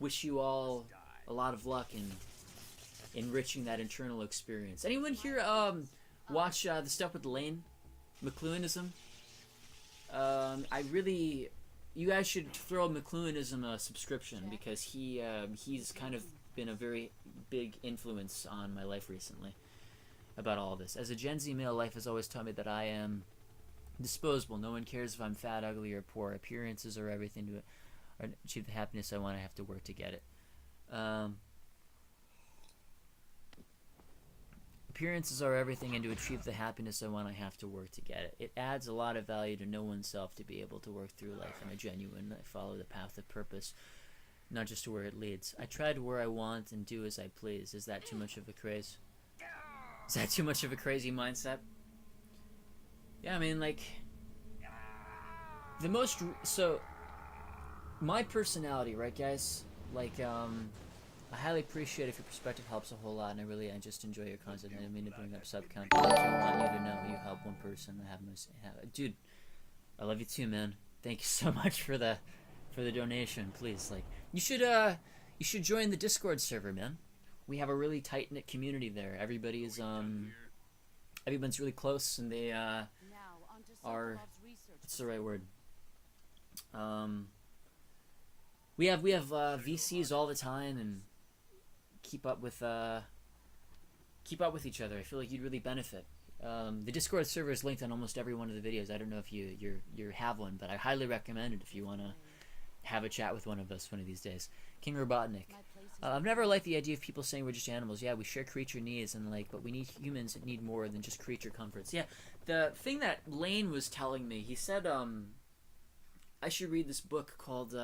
wish you all a lot of luck in enriching that internal experience. Anyone here watch the stuff with Lane McLuhanism? You guys should throw McLuhanism a subscription, because he's kind of been a very big influence on my life recently about all of this. As a Gen Z male, life has always taught me that I am disposable. No one cares if I'm fat, ugly, or poor. Appearances are everything to achieve the happiness I want. I have to work to get it. Appearances are everything, and to achieve the happiness I want, I have to work to get it. It adds a lot of value to know oneself to be able to work through life in a genuine, I follow the path of purpose, not just to where it leads. I try to where I want and do as I please. Is that too much of a craze? Is that too much of a crazy mindset? Yeah, I mean, like, so, my personality, right, guys? Like, I highly appreciate if your perspective helps a whole lot, and I just enjoy your content. I didn't mean to bring up sub count. I don't want you to know you help one person. Dude, I love you too, man. Thank you so much for the donation. Please, like, you should join the Discord server, man. We have a really tight knit community there. Everybody's really close, and they are, what's the right word? We have VCs all the time, and keep up with each other. I feel like you'd really benefit. The Discord server is linked on almost every one of the videos. I don't know if you have one, but I highly recommend it if you want to have a chat with one of us one of these days. King Robotnik. I've never liked the idea of people saying we're just animals. Yeah, we share creature needs, but we need humans that need more than just creature comforts. Yeah, the thing that Lane was telling me, he said I should read this book called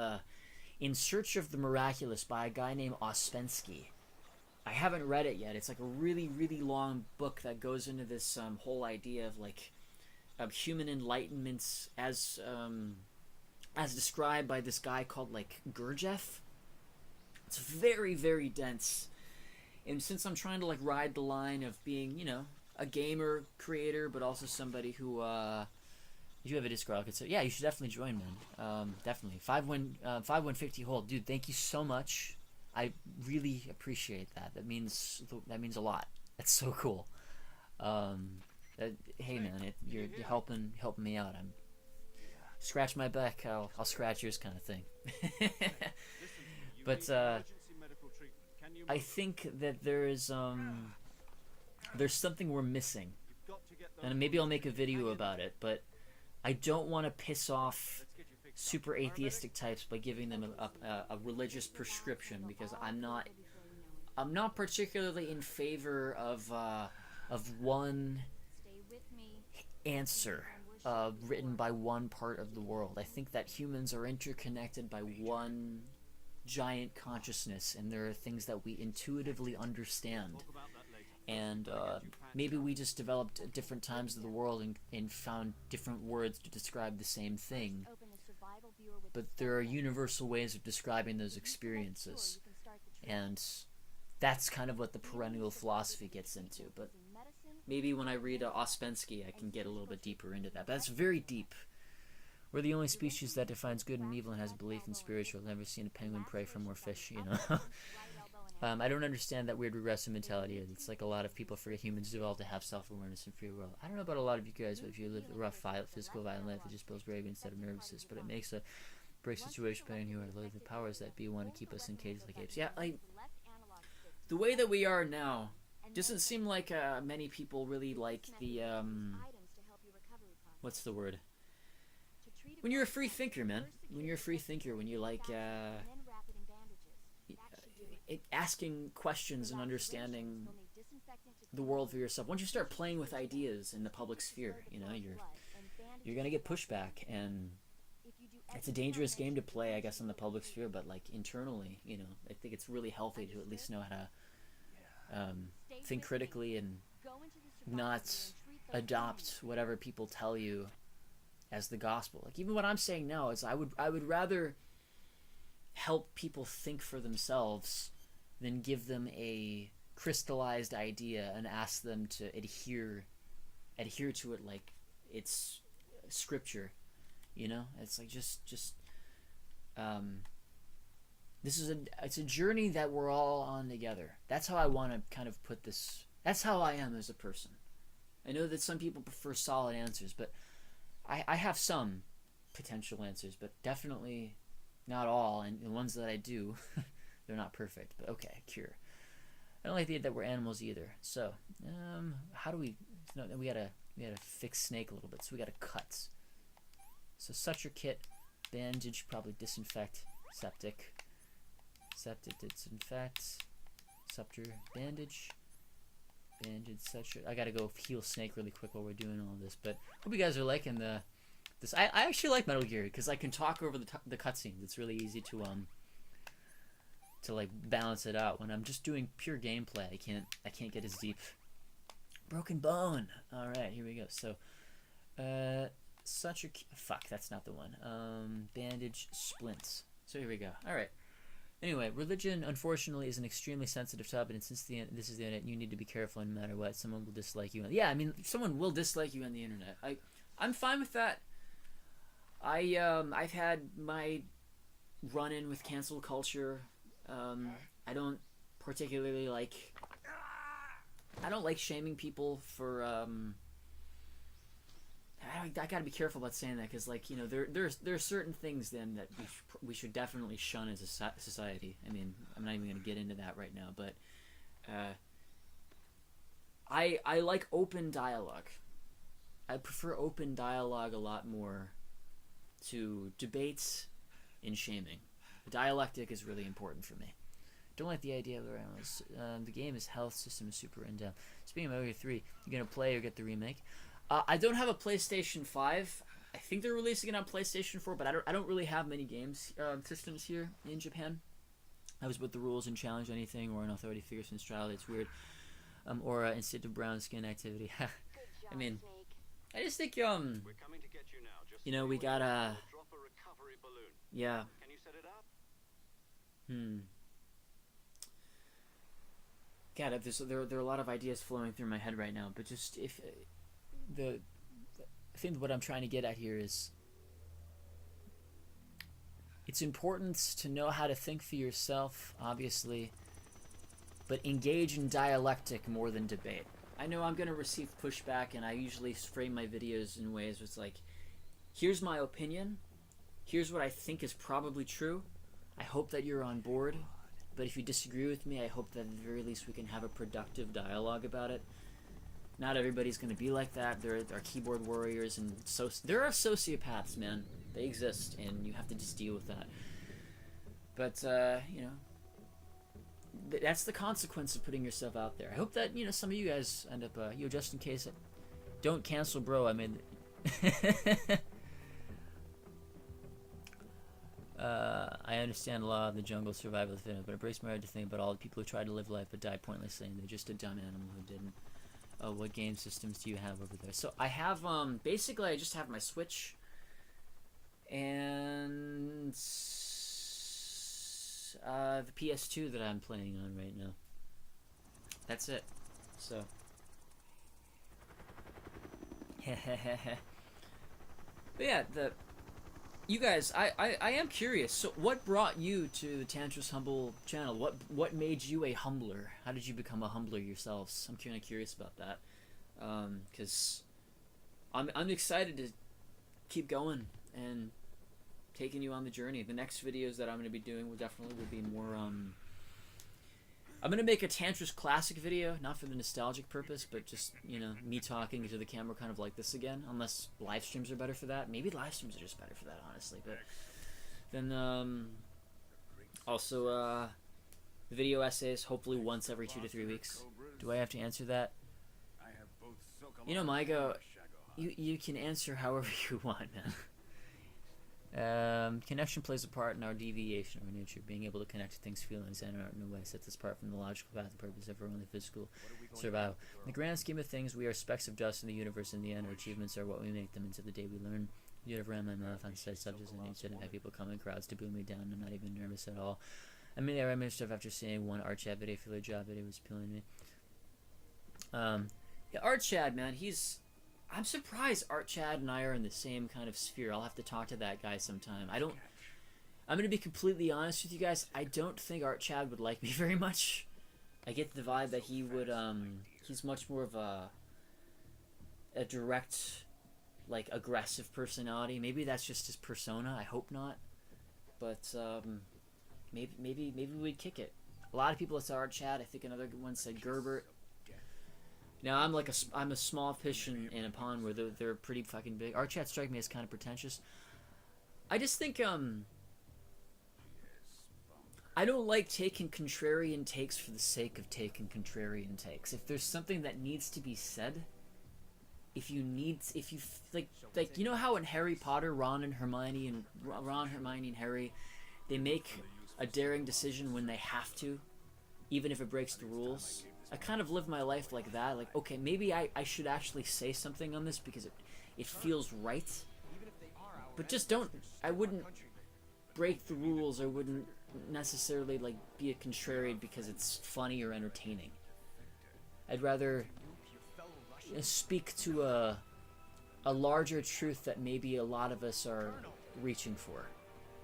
In Search of the Miraculous by a guy named Ouspensky. I haven't read it yet. It's like a really, really long book that goes into this whole idea of like human enlightenment as described by this guy called like Gurdjieff. It's very, very dense. And since I'm trying to like ride the line of being, a gamer creator, but also somebody who if you have a Discord, I could say, yeah, you should definitely join, man. Definitely 5150 hold, dude. Thank you so much. I really appreciate that. That means a lot. That's so cool. Hey man, you're helping me out. I'm scratch my back, I'll scratch yours, kind of thing. But I think that there's something we're missing, and maybe I'll make a video about it. But I don't want to piss off super atheistic types by giving them a religious prescription, because I'm not particularly in favor of one answer written by one part of the world. I think that humans are interconnected by one giant consciousness, and there are things that we intuitively understand. And maybe we just developed at different times of the world and found different words to describe the same thing. But there are universal ways of describing those experiences. And that's kind of what the perennial philosophy gets into. But maybe when I read Ouspensky, I can get a little bit deeper into that. But that's very deep. We're the only species that defines good and evil and has a belief in spiritual. I've never seen a penguin pray for more fish, you know. I don't understand that weird regressive mentality. It's like a lot of people forget humans developed to have self-awareness and free will. I don't know about a lot of you guys, but if you live a rough, physical, violent life, it just builds bravery instead of nervousness. But it makes a break situation depending who are. The powers that be want to keep us in cages like apes. Yeah, the way that we are now doesn't seem like many people really like the what's the word? When you're a free thinker, man. When you're a free thinker, when you like asking questions and understanding the world for yourself. Once you start playing with ideas in the public sphere, you know, you're gonna get pushback, and it's a dangerous game to play, I guess, in the public sphere. But like internally, you know, I think it's really healthy to at least know how to think critically and not adopt whatever people tell you as the gospel. Like even what I'm saying now is I would rather help people think for themselves than give them a crystallized idea and ask them to adhere to it like it's scripture. You know, it's like just it's a journey that we're all on together. That's how I want to kind of put this. That's how I am as a person. I know that some people prefer solid answers, but I have some potential answers, but definitely not all. And the ones that I do, they're not perfect. But okay, cure. I don't like the idea that we're animals either. So, how do we? No, we gotta fix Snake a little bit. So we gotta cut. So suture kit, bandage, probably disinfect, septic, disinfect, suture, bandage, suture. I gotta go heal Snake really quick while we're doing all this. But hope you guys are liking this. I actually like Metal Gear because I can talk over the cutscenes. It's really easy to like balance it out. When I'm just doing pure gameplay, I can't get as deep. Broken bone. All right, here we go. So, suture. Fuck, that's not the one. Bandage, splints. So here we go. All right. Anyway, religion unfortunately is an extremely sensitive topic, and since this is the internet, you need to be careful. No matter what, someone will dislike you. Yeah, I mean, someone will dislike you on the internet. I'm fine with that. I've had my run-in with cancel culture. I don't particularly like. I don't like shaming people for. I gotta be careful about saying that because, like, you know, there are certain things then that we should definitely shun as a society. I mean, I'm not even gonna get into that right now, but I like open dialogue. I prefer open dialogue a lot more to debates and shaming. The dialectic is really important for me. Don't like the idea of animals. The game's health system is super in-depth. Speaking of Metal Gear 3, you gonna play or get the remake? I don't have a PlayStation 5. I think they're releasing it on PlayStation 4, but I don't really have many games systems here in Japan. I was with the rules and challenge anything or an authority figure since trial. It's weird. Or instead of brown skin activity. I mean, I just think We're coming to get you now. Just you know, we gotta drop a recovery balloon. yeah. Can you set it up? God, there are a lot of ideas flowing through my head right now, but just if the I think what I'm trying to get at here is it's important to know how to think for yourself, obviously, but engage in dialectic more than debate. I know I'm going to receive pushback, and I usually frame my videos in ways where it's like, here's my opinion, here's what I think is probably true, I hope that you're on board, but if you disagree with me, I hope that at the very least we can have a productive dialogue about it. Not everybody's going to be like that. There are keyboard warriors, and there are sociopaths, man. They exist, and you have to just deal with that. But, you know, that's the consequence of putting yourself out there. I hope that, you know, some of you guys end up, just in case, don't cancel, bro. I mean, I understand a lot of the jungle survival thing, but it breaks my heart to think about all the people who tried to live life but died pointlessly, and they're just a dumb animal who didn't. What game systems do you have over there? So I have, basically I just have my Switch and the PS2 that I'm playing on right now. That's it. So but yeah, you guys, I am curious. So what brought you to the Tantris Humble channel? What made you a humbler? How did you become a humbler yourselves? I'm kind of curious about that. Because I'm excited to keep going and taking you on the journey. The next videos that I'm going to be doing will be more I'm going to make a Tantris classic video, not for the nostalgic purpose, but just, you know, me talking to the camera kind of like this again, unless live streams are better for that. Maybe live streams are just better for that, honestly. But then also the video essays, hopefully once every 2 to 3 weeks. Do I have to answer that? You know, Mygo, you can answer however you want, man. Connection plays a part in our deviation of our nature. Being able to connect to things, feelings, and art in a way sets us apart from the logical path and purpose of our only physical survival. In the grand scheme of things, we are specks of dust in the universe. In the end, our achievements are what we make them into the day we learn. You have ran my mouth on such subjects and nature and have people come in crowds to boo me down. I'm not even nervous at all. I mean, I remember stuff after seeing one Art Chad video for the job video was appealing to me. Yeah, Art Chad, man, I'm surprised Art Chad and I are in the same kind of sphere. I'll have to talk to that guy sometime. I'm going to be completely honest with you guys. I don't think Art Chad would like me very much. I get the vibe that he would, he's much more of a direct, like, aggressive personality. Maybe that's just his persona. I hope not. But, maybe we'd kick it. A lot of people said Art Chad. I think another one said Gerbert. Now I'm a small fish in a pond where they're pretty fucking big. Art Chat strike me as kind of pretentious. I just think I don't like taking contrarian takes for the sake of taking contrarian takes. If there's something that needs to be said, if you like you know how in Harry Potter Ron, Hermione, and Harry, they make a daring decision when they have to, even if it breaks the rules. I kind of live my life like that. Like, okay, maybe I should actually say something on this because it feels right. But just I wouldn't break the rules. I wouldn't necessarily, like, be a contrarian because it's funny or entertaining. I'd rather speak to a larger truth that maybe a lot of us are reaching for.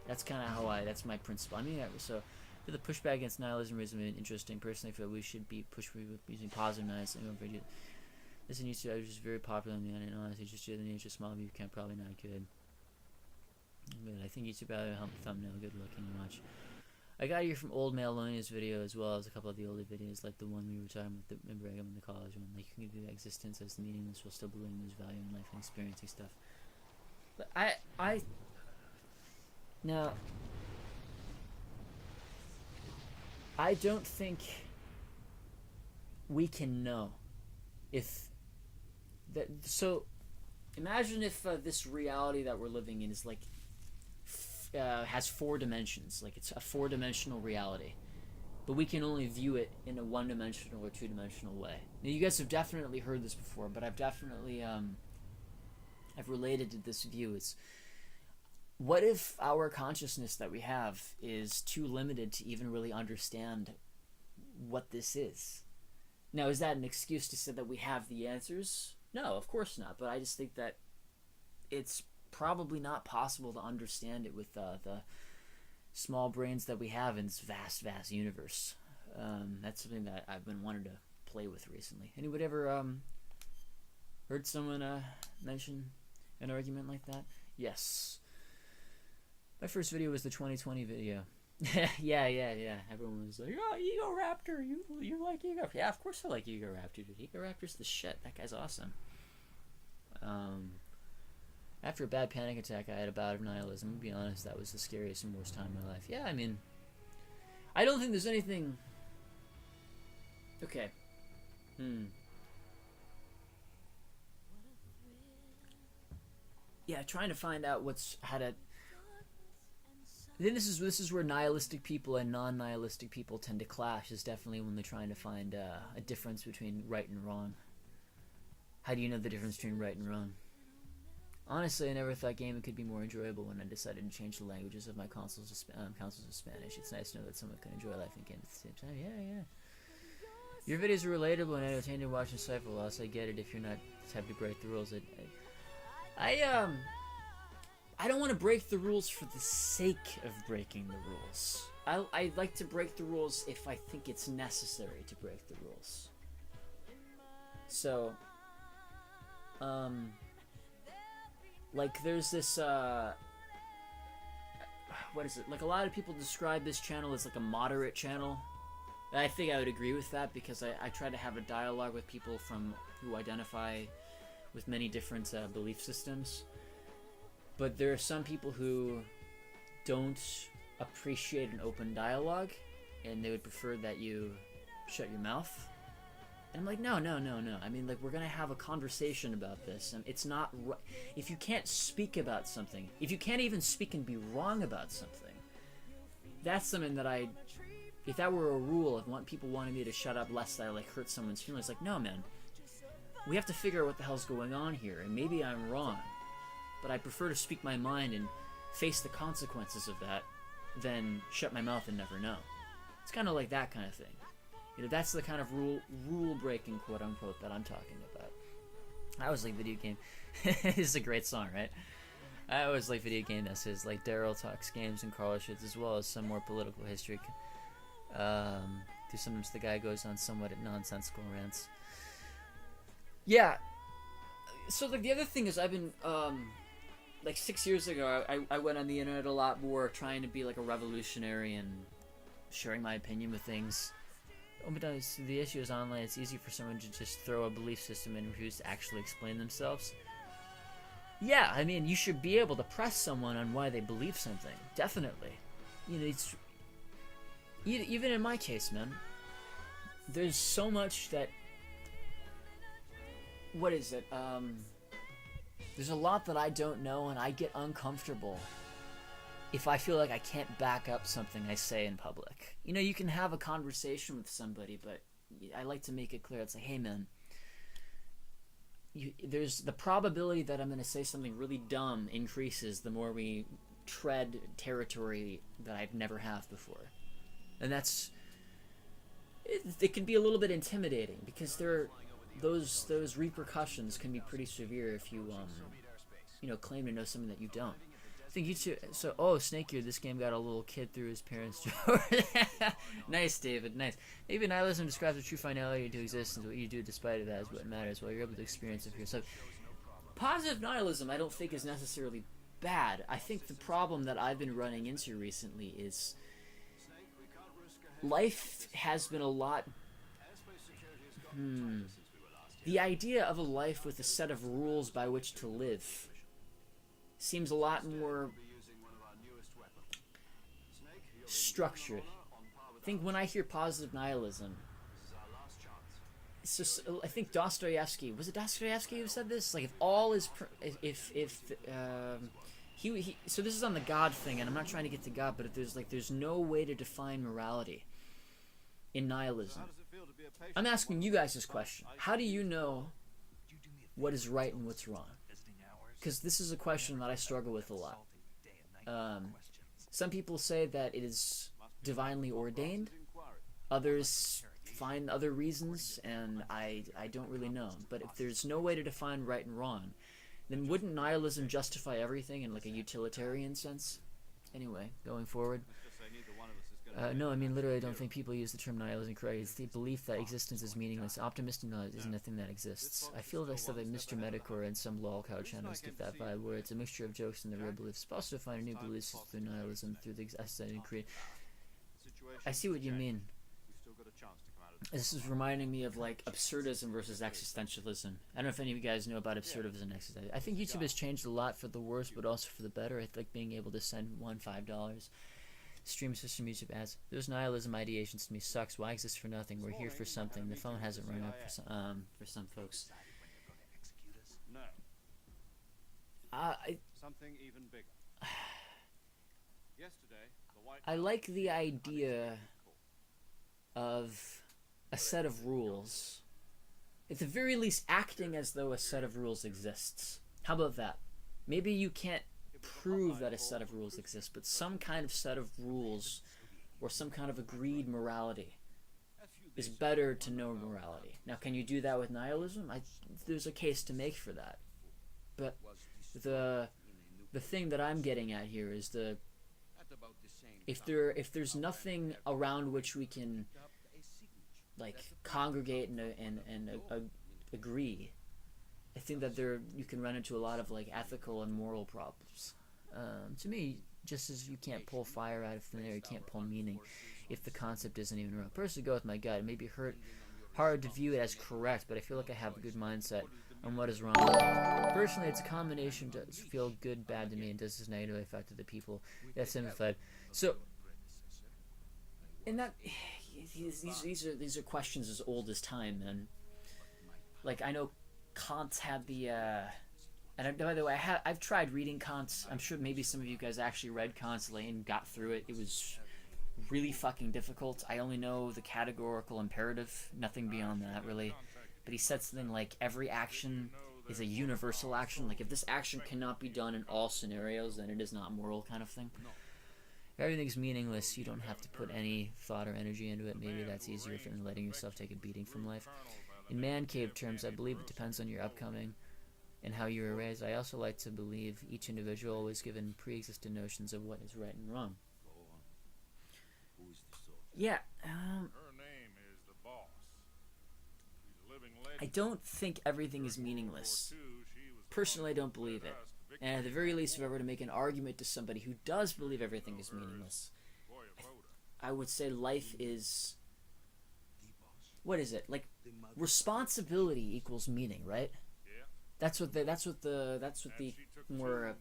That's kind of that's my principle. I mean, so... The pushback against nihilism is interesting. Personally, I feel we should be pushed using positive nihilism. This in YouTube is just very popular on the internet. Honestly, just the nature small view camp probably not good. But I think YouTube out help thumbnail good looking and watch. I got here from Old Malonia's video as well as a couple of the older videos, like the one we were talking about. Remember I got in the college one. Like you can do existence as meaningless while still believing there's value in life and experiencing stuff. But now. I don't think we can know if that. So, imagine if this reality that we're living in is like has 4 dimensions. Like it's a 4-dimensional reality, but we can only view it in a 1-dimensional or 2-dimensional way. Now, you guys have definitely heard this before, but I've definitely I've related to this view. It's what if our consciousness that we have is too limited to even really understand what this is? Now, is that an excuse to say that we have the answers? No, of course not. But I just think that it's probably not possible to understand it with the small brains that we have in this vast, vast universe. That's something that I've been wanting to play with recently. Anybody ever heard someone mention an argument like that? Yes. My first video was the 2020 video. yeah. Everyone was like, "Oh, Ego Raptor, you like Ego?" Yeah, of course I like Ego Raptor, dude. Ego Raptor's the shit. That guy's awesome. After a bad panic attack, I had a bout of nihilism. To be honest, that was the scariest and worst time in my life. Yeah, I mean, I don't think there's anything. Okay. Yeah, trying to find out how to. Then this is where nihilistic people and non-nihilistic people tend to clash. Is definitely when they're trying to find a difference between right and wrong. How do you know the difference between right and wrong? Honestly, I never thought gaming could be more enjoyable when I decided to change the languages of my consoles to Spanish. It's nice to know that someone can enjoy life and games at the same time. Yeah. Your videos are relatable and entertaining to watch and Cypher Loss. I get it if you're not the type to break the rules. I don't want to break the rules for the sake of breaking the rules. I like to break the rules if I think it's necessary to break the rules. So, like there's this, what is it? Like a lot of people describe this channel as like a moderate channel. I think I would agree with that because I try to have a dialogue with people who identify with many different belief systems. But there are some people who don't appreciate an open dialogue, and they would prefer that you shut your mouth. And I'm like, no. I mean, like, we're gonna have a conversation about this, and it's not. If you can't speak about something, if you can't even speak and be wrong about something, that's something that if that were a rule, if people wanted me to shut up lest I like hurt someone's feelings, like, no, man. We have to figure out what the hell's going on here, and maybe I'm wrong. But I prefer to speak my mind and face the consequences of that than shut my mouth and never know. It's kind of like that kind of thing. You know, that's the kind of rule breaking, quote unquote, that I'm talking about. I always like video game. It's a great song, right? I always like video game essays, like Daryl talks games and Carl shits, as well as some more political history. Sometimes the guy goes on somewhat nonsensical rants. Yeah. So like the other thing is I've been like 6 years ago I went on the internet a lot more trying to be like a revolutionary and sharing my opinion with things. But the issue is online it's easy for someone to just throw a belief system and refuse to actually explain themselves. Yeah, I mean you should be able to press someone on why they believe something. Definitely. You know, it's even in my case, man. There's so much that what is it? There's a lot that I don't know, and I get uncomfortable if I feel like I can't back up something I say in public. You know, you can have a conversation with somebody, but I like to make it clear. It's like, hey, man, there's the probability that I'm going to say something really dumb increases the more we tread territory that I've never have before. And it can be a little bit intimidating because those repercussions can be pretty severe if you claim to know something that you don't. I think you too. So, Snake Ear, this game got a little kid through his parents' door. Nice, David. Nice. Maybe nihilism describes the true finality to existence. What you do despite of that is what matters. While you're able to experience it for yourself. Positive nihilism, I don't think is necessarily bad. I think the problem that I've been running into recently is life has been a lot. The idea of a life with a set of rules by which to live seems a lot more structured. I think when I hear positive nihilism, it's just, I think Dostoevsky, was it Dostoevsky who said this? Like, if all is, so this is on the God thing, and I'm not trying to get to God, but if there's no way to define morality in nihilism. I'm asking you guys this question. How do you know what is right and what's wrong? Because this is a question that I struggle with a lot. Some people say that it is divinely ordained. Others find other reasons, and I don't really know. But if there's no way to define right and wrong, then wouldn't nihilism justify everything in like a utilitarian sense? Anyway, going forward. No, I mean, literally, I don't think people use the term nihilism correctly. It's the belief that existence is meaningless. Optimistic knowledge isn't a thing that exists. I feel like stuff like Mr. Medicor and some lolcow channels give that vibe, where it's a mixture of jokes and the real beliefs. It's possible to find a new beliefs through nihilism, through the existence and create. I see what you mean. This is reminding me of like absurdism versus existentialism. I don't know if any of you guys know about absurdism and existentialism. I think YouTube has changed a lot for the worse, but also for the better. I like being able to send $5. Stream system YouTube ads. Those nihilism ideations to me sucks. Why exist for nothing? We're here for something. The phone hasn't rung up for some folks. Something even bigger. Yesterday, the White I like the idea of a set of rules. At the very least, acting as though a set of rules exists. How about that? Maybe you can't prove that a set of rules exists, but some kind of set of rules or some kind of agreed morality is better to no morality. Now, can you do that with nihilism? There's a case to make for that. But the thing that I'm getting at here is if there's nothing around which we can like congregate and agree, I think that you can run into a lot of like ethical and moral problems. To me, just as you can't pull fire out of thin air, you can't pull meaning if the concept isn't even real. Personally, go with my gut. It may be hard to view it as correct, but I feel like I have a good mindset on what is wrong. Personally, it's a combination to feel good, bad to me, and does this negatively affect the people that's simplified. So, in that, these are questions as old as time, man. Like, I know Kant had the, and by the way, I've tried reading Kant. I'm sure maybe some of you guys actually read Kant's and got through it. It was really fucking difficult. I only know the categorical imperative, nothing beyond that, really. But he said something like, every action is a universal action. Like, if this action cannot be done in all scenarios, then it is not moral, kind of thing. If everything's meaningless, you don't have to put any thought or energy into it. Maybe that's easier than letting yourself take a beating from life. In man cave terms, I believe it depends on your upcoming and how you were raised. I also like to believe each individual was given pre-existing notions of what is right and wrong. Yeah. Her name is the boss. She's a living legend. I don't think everything is meaningless. Personally, I don't believe it. And at the very least, if I were to make an argument to somebody who does believe everything is meaningless, I would say life is... What is it? Like, responsibility equals meaning, right? That's what the more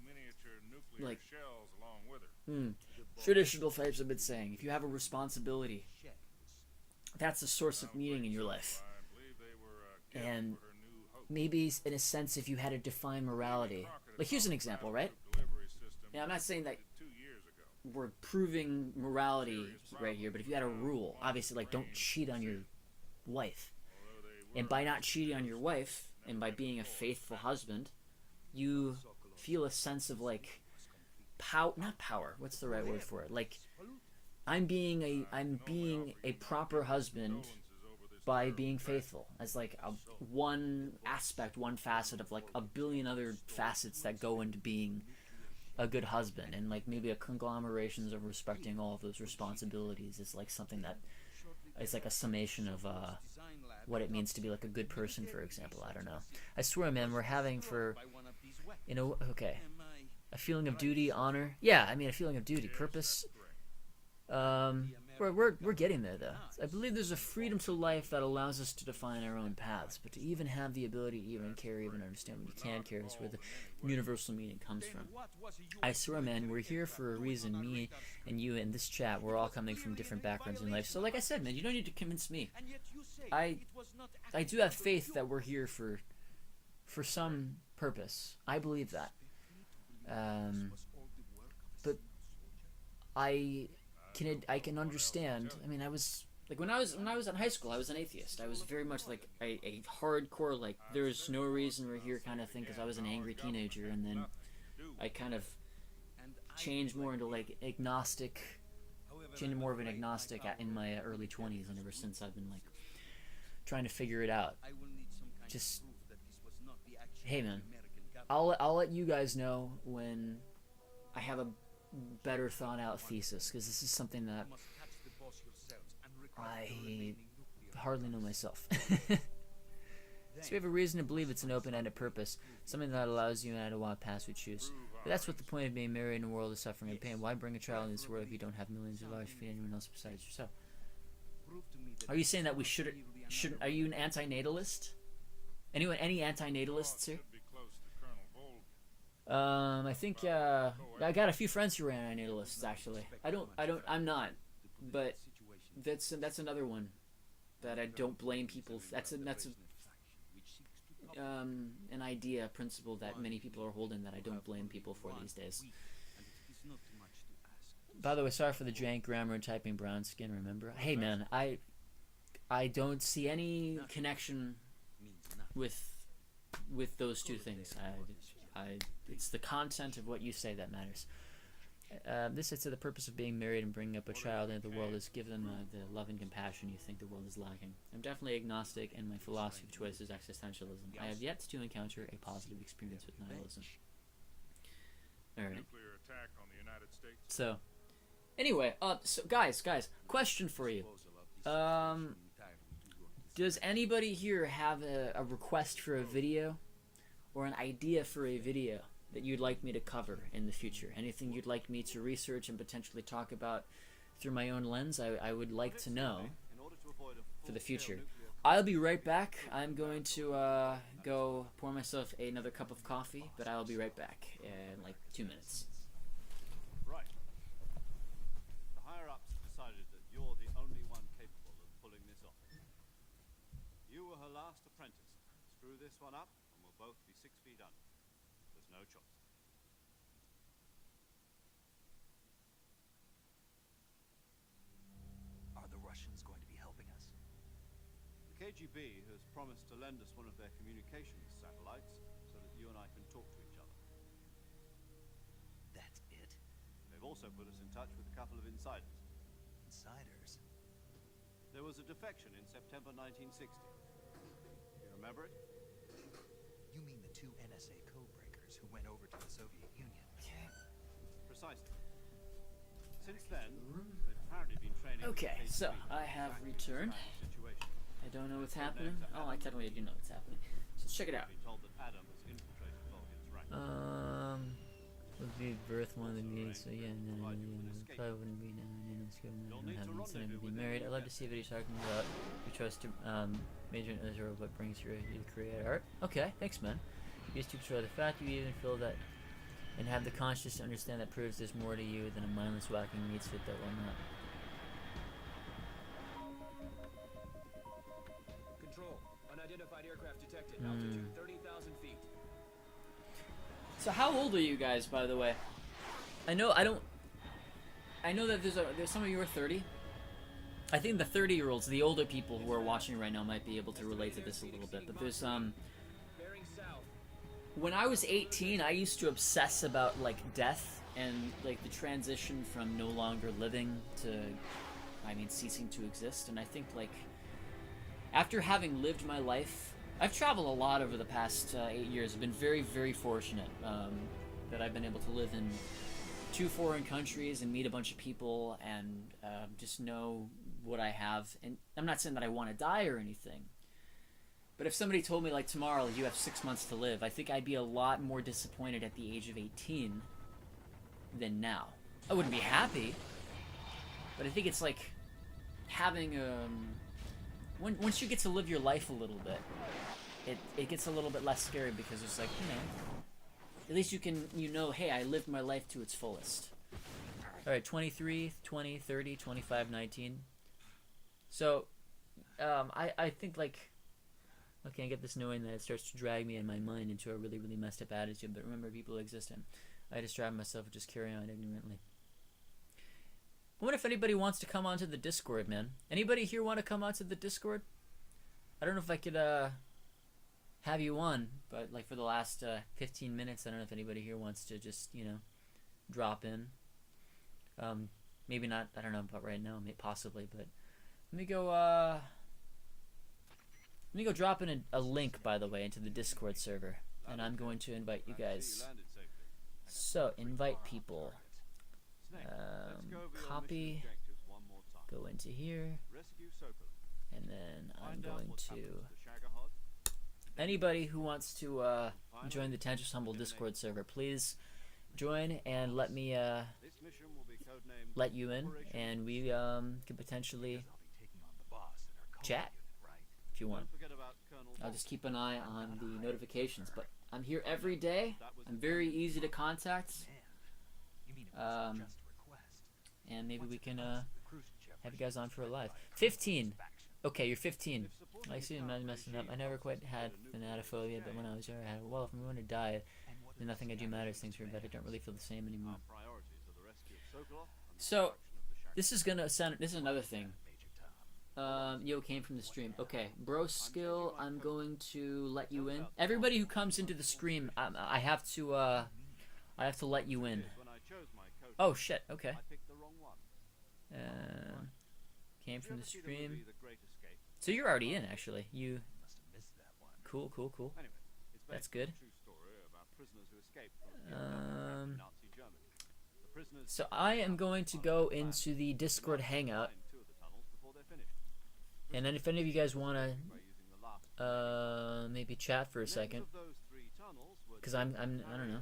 like traditional types have been saying. If you have a responsibility, that's a source of meaning in your life. And maybe, in a sense, if you had to define morality, like here's an example, right? Now, I'm not saying that we're proving morality right here, but if you had a rule, obviously, like don't cheat on your wife, and by not cheating on your wife and by being a faithful husband, you feel a sense of like not power, what's the right word for it, like I'm being a proper husband by being faithful, as like one aspect, one facet of like a billion other facets that go into being a good husband. And like maybe a conglomeration of respecting all of those responsibilities is like something that is like a summation of what it means to be like a good person, for example. I don't know. I swear, man, we're having a feeling of duty, honor. Yeah, I mean a feeling of duty, purpose. We're getting there though. I believe there's a freedom to life that allows us to define our own paths, but to even have the ability to even care, even understand what you can care is where the universal meaning comes from. I swear, man, we're here for a reason. Me and you in this chat, we're all coming from different backgrounds in life. So like I said, man, you don't need to convince me. I do have faith that we're here for some purpose. I believe that. But I can understand. I mean, I was like when I was in high school, I was an atheist. I was very much like a hardcore like there's no reason we're here kind of thing, because I was an angry teenager, and then I kind of changed more into like more of an agnostic in my early 20s, and ever since I've been like trying to figure it out. I will need some kind Just- of proof that this was not the action Hey, of the man. American government. I'll let you guys know when I have a better thought out thesis, because this is something that You must catch the boss yourselves and recruit I the remaining nuclear hardly know myself. Then, So we have a reason to believe it's an open-ended purpose, something that allows you and to walk paths we choose. But that's what the point of being married in a world of suffering and pain. Why bring a child into this world if you don't have millions of dollars to feed anyone else besides yourself? prove to me that Are you saying that we shouldn't? Are you an anti-natalist? Anyone? Any anti-natalists here? Should be close to Colonel Volk. I think I got a few friends who are anti-natalists actually. I'm not, but that's another one that I don't blame people. That's an idea, a principle that many people are holding that I don't blame people for these days. By the way, sorry for the jank grammar and typing brown skin. Remember? Hey man, I don't see any connection with those two things. It's the content of what you say that matters. This is to the purpose of being married and bringing up a child into the world is give them the love and compassion you think the world is lacking. I'm definitely agnostic, and my philosophy of choice is existentialism. I have yet to encounter a positive experience with nihilism. Alright. Nuclear attack on the United States. So, anyway, so guys, question for you. Does anybody here have a request for a video or an idea for a video that you'd like me to cover in the future? Anything you'd like me to research and potentially talk about through my own lens? I would like to know for the future. I'll be right back. I'm going to go pour myself another cup of coffee, but I'll be right back in like 2 minutes. Right. The higher-ups decided that you're the only one capable of pulling this off. You were her last apprentice. Screw this one up, and we'll both be 6 feet under. There's no choice. Are the Russians going to be helping us? The KGB has promised to lend us one of their communications satellites so that you and I can talk to each other. That's it? They've also put us in touch with a couple of insiders. Insiders? There was a defection in September 1960. You remember it? You mean the two NSA codebreakers who went over to the Soviet Union? Precisely. Since then, they've apparently been training. Okay, the KGB so I have for returned. situation. I don't know what's happening. Oh, I technically do know what's happening. So let's check it out. Been told that Adam has infiltrated Volgin's ranks. Would be birth one of the meetings, so yeah, no, probably wouldn't be not having incentive to be married. I'd love to see what he's talking about. You trust to major in Israel, what brings you to create art. Okay, thanks, man. You used to control the fact you even feel that and have the conscience to understand that proves there's more to you than a mindless whacking meat suit that will not. Control. Unidentified aircraft detected. Altitude 30,000 feet. So how old are you guys, by the way? I know that there's some of you are 30. I think the 30-year-olds, the older people who are watching right now, might be able to relate to this a little bit. But there's Bearing south. when I was 18, I used to obsess about like death and like the transition from no longer living to, ceasing to exist. And I think like after having lived my life, I've traveled a lot over the past 8 years. I've been very, very fortunate that I've been able to live in 2 foreign countries and meet a bunch of people and just know what I have. And I'm not saying that I want to die or anything, but if somebody told me like tomorrow you have 6 months to live, I think I'd be a lot more disappointed at the age of 18 than now. I wouldn't be happy, but I think it's like having once you get to live your life a little bit, it gets a little bit less scary because it's like, at least you can, hey, I lived my life to its fullest. Alright, 23, 20, 30, 25, 19. So, I think, like, okay, I get this knowing that it starts to drag me and my mind into a really, really messed up attitude, but remember, people exist, and I distract myself and just carry on ignorantly. I wonder if anybody wants to come onto the Discord, man. Anybody here want to come onto the Discord? I don't know if I could, have you on, but like for the last 15 minutes, I don't know if anybody here wants to just, drop in. Maybe not, I don't know about right now, possibly, but let me go, Let me go drop in a link, by the way, into the Discord server, and I'm going to invite you guys. So, invite people. Copy. Go into here. And then I'm going to... Anybody who wants to join the Tantris Humble Discord server, please join and let me let you in, and we can potentially chat if you want. I'll just keep an eye on the notifications, but I'm here every day. I'm very easy to contact, and maybe we can have you guys on for a live. 15. Okay, you're 15. I see I'm messing up. I never quite had fanatophobia, but when I was younger, I had, well, if I'm going to die, then nothing I do matters. Things are better. I don't really feel the same anymore. So, this is gonna sound. This is another thing. Yo came from the stream. Okay, bro skill. I'm going to let you in. Everybody who comes into the stream, I have to let you in. Oh shit. Okay. Came from the stream. So you're already in, actually. You. Cool. That's good. So I am going to go into the Discord Hangout, and then if any of you guys want to maybe chat for a second, because I don't know,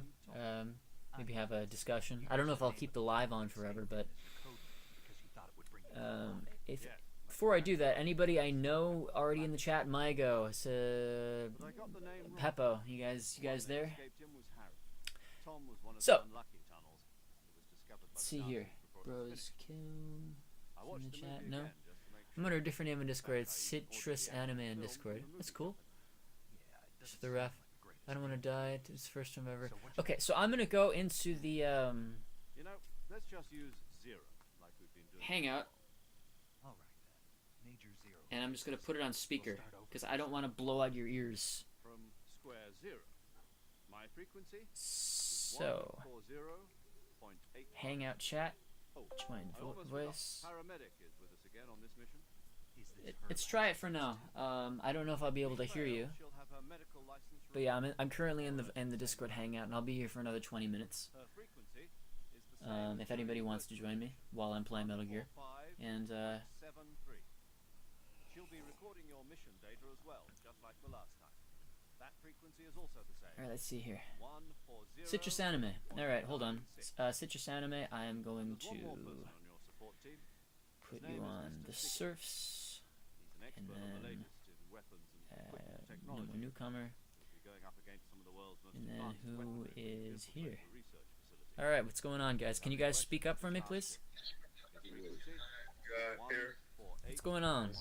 maybe have a discussion. I don't know if I'll keep the live on forever, but if before I do that, anybody I know already in the chat, Mygo, Peppo, you guys there? So, let's see here. Bros kill in the chat. No, I'm under a different name in Discord. It's Citrus Anime in Discord. That's cool. Just the ref. I don't want to die. It's the first time ever. Okay, so I'm gonna go into the let's just use 0 like we've been doing. Hangout. And I'm just gonna put it on speaker because I don't want to blow out your ears. From square 0. My frequency. So, Hangout chat. Join voice. Paramedic is with us again on this mission. Let's try it for now. I don't know if I'll be able to hear you, but yeah, I'm currently in the Discord Hangout, and I'll be here for another 20 minutes. If anybody wants to join me while I'm playing Metal Gear, and she'll be recording your mission data as well, just like the last time. That frequency is also the same. Alright, let's see here. Citrus Anime. Alright, hold on. Citrus Anime, I am going to put you on the surfs, and then no more newcomer, and then who is here? Alright, what's going on, guys? Can you guys speak up for me, please? What's going on?